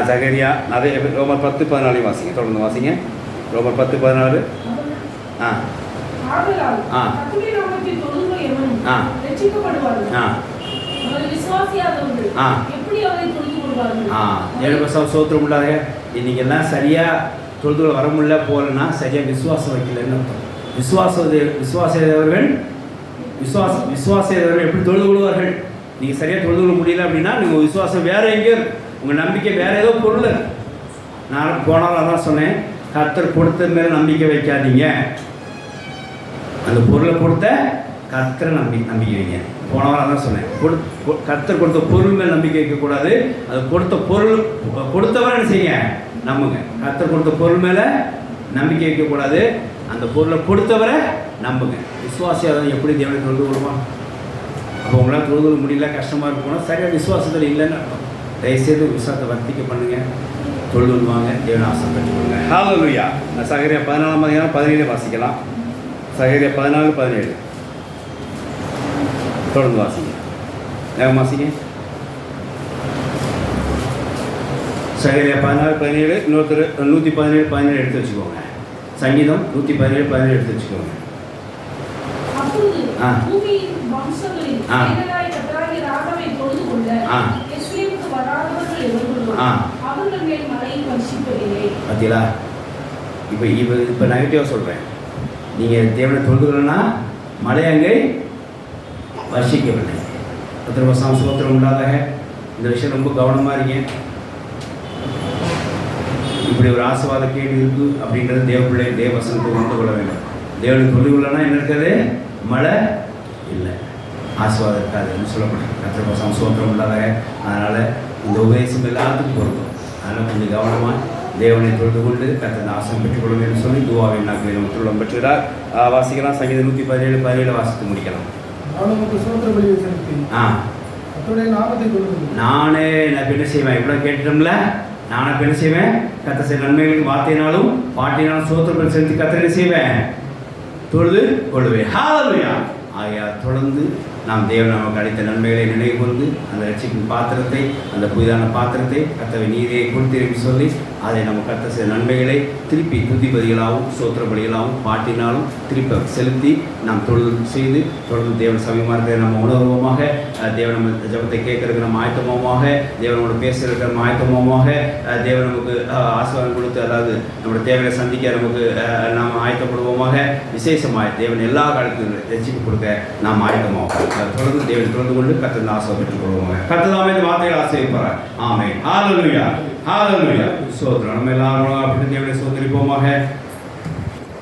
A: சகரியா அதே ரோமர் 10:14 வாசிங்க. தொடர்ந்து வாசிங்க. ரோமர் 10:14. சோத்திரம் உண்டாக. இன்னைக்கு எல்லாம் சரியா தொழுதுகளை வர முடியல போகலன்னா சரியா விசுவாசம் வைக்கலன்னு அர்த்தம். விசுவாசவர்கள் எப்படி தொழுது கொள்வார்கள்? நீங்கள் சரியாக தொழுது கொள்ள முடியல அப்படின்னா நீங்கள் விசுவாசம் வேறு எங்கேயோ உங்கள் நம்பிக்கை வேறு ஏதோ பொருள். நான் போனாலும் தான் சொன்னேன், கர்த்தர் கொடுத்த மேலே நம்பிக்கை வைக்காதீங்க. அந்த பொருளை கொடுத்த கர்த்தரை நம்பிக்கை வைங்க. போனவராக தான் சொன்னேன், கர்த்தர் கொடுத்த பொருள் மேல் நம்பிக்கை வைக்கக்கூடாது. அது கொடுத்தவரை என்ன செய்யுங்க? நம்புங்க. கர்த்தர் கொடுத்த பொருள் மேலே நம்பிக்கை வைக்கக்கூடாது. அந்த பொருளை கொடுத்தவரை நம்புங்க. விசுவாசியாக எப்படி தேவனை தொழுது கொள்வான்? அப்போ உங்களால் தொழுது கொள்ள முடியல, கஷ்டமாக இருக்கணும், சரியாக விசுவாசத்தில் இல்லைன்னு அர்த்தம். தயவுசெய்து விசுவாசத்தை வர்த்திக்க பண்ணுங்க, தொழுது கொள்வாங்க, தேவனை ஆசீர்வாதம் பெற்றுக்கொள்ளுங்க. ஹல்லேலூயா. சகரியா 14:17 வாசிக்கலாம். சகரியா 14:17 தொடர்ந்து வாசிங்க. வேகம் வாசிங்க. சகரியா 14:17. இன்னொருத்தர் 117:17 எடுத்து வச்சுக்கோங்க. சங்கீதம் 117:17 எடுத்து வச்சுக்கோங்க. பார்த்தீங்களா? இப்போ நெகட்டிவாக சொல்கிறேன். நீங்கள் தேவனை தொழுதுகள்னா மழை அங்கே வர்ஷிக்கவில்லை. பத்திரவசம் சோத்திரம் உண்டாதாக. இந்த விஷயம் ரொம்ப கவனமாக இருக்கேன். இப்படி ஒரு ஆசீர்வாத கேள்வி இருக்குது அப்படின்றது தேவப்பிள்ளை தேவசனத்தை உணர்ந்து கொள்ள வேண்டும். தேவனை தொழுது கொள்ளனா என்ன இருக்காது? மழை இல்லை, ஆசீர்வாதம் இருக்காதுன்னு சொல்லப்படுது. பத்திரவசம் சோத்திரம் உண்டாதாக. அதனால் இந்த உபதேசம் எல்லாத்துக்கும் பொருந்தும். அதனால் கொஞ்சம் கவனமாக தேவனை தொழுது கொண்டு கர்த்தர் ஆசீர்வாதம் பெற்றுக்கொள்ளும் என்று சொல்லி துவாவின் நாட்களில் நம்ம துள்ளம் பெற்றுகிறார். வாசிக்கலாம். சங்கீதம் 117:17 வாசித்து முடிக்கலாம். நானே நான் என்ன செய்வேன்? இவ்வளோ கேட்டுட்டோம்ல, நானும் என்ன செய்வேன்? கர்த்தர் செய்த நன்மைகளுக்கு வார்த்தையினாலும் பாட்டினாலும் சோத்திரங்கள் செலுத்தி கர்த்தர் என்ன செய்வேன்? தொழுது கொள்வேன். ஹல்லேலூயா. ஆகையால் தொடர்ந்து நாம் தேவன் நமக்கு அளித்த நன்மைகளை நினைவு கொண்டு அந்த ரட்சிப்பின் பாத்திரத்தை, அந்த புதிதான பாத்திரத்தை கர்த்தரை நீதியை கொடுத்திருப்பி சொல்லி அதை நம்ம கர்த்தர் செய்த நன்மைகளை திருப்பி துதிபதிகளாகவும் சோத்திர பலிகளாகவும் பாட்டினாலும் திருப்பி செலுத்தி நாம் தொழில் செய்து தொடர்ந்து தேவன் சமயமாக நம்ம உணர்வோமாக, தேவன் நம்ம ஜபத்தை கேட்கறதுக்கு நம்ம ஆயத்தமாக, தேவனோட பேசுறதுக்கு நம்ம ஆயத்தமாக, தேவன் நமக்கு ஆசீர்வாதம் கொடுத்து அதாவது நம்மளுடைய தேவையை சந்திக்க நமக்கு நாம் ஆயத்தப்படுவோமாக. விசேஷமாக தேவன் எல்லா காலத்திலும் ரட்சிப்பு கொடுக்க நாம் ஆயத்தமாகும். தொடர்ந்து தேவன் தொடர்ந்து கொண்டு கர்த்தர் ஆசீர்வாதம் பெற்றுக் கொள்வோங்க. கர்த்தர் தாமே இந்த வார்த்தைகளை ஆசீர்வதிப்பார். ஆமென். ஹல்லேலூயா. ஹல்லேலூயா. சோத்திரம். நம்ம எல்லாரும் அப்படி தேவனை சோதரிப்போமாக.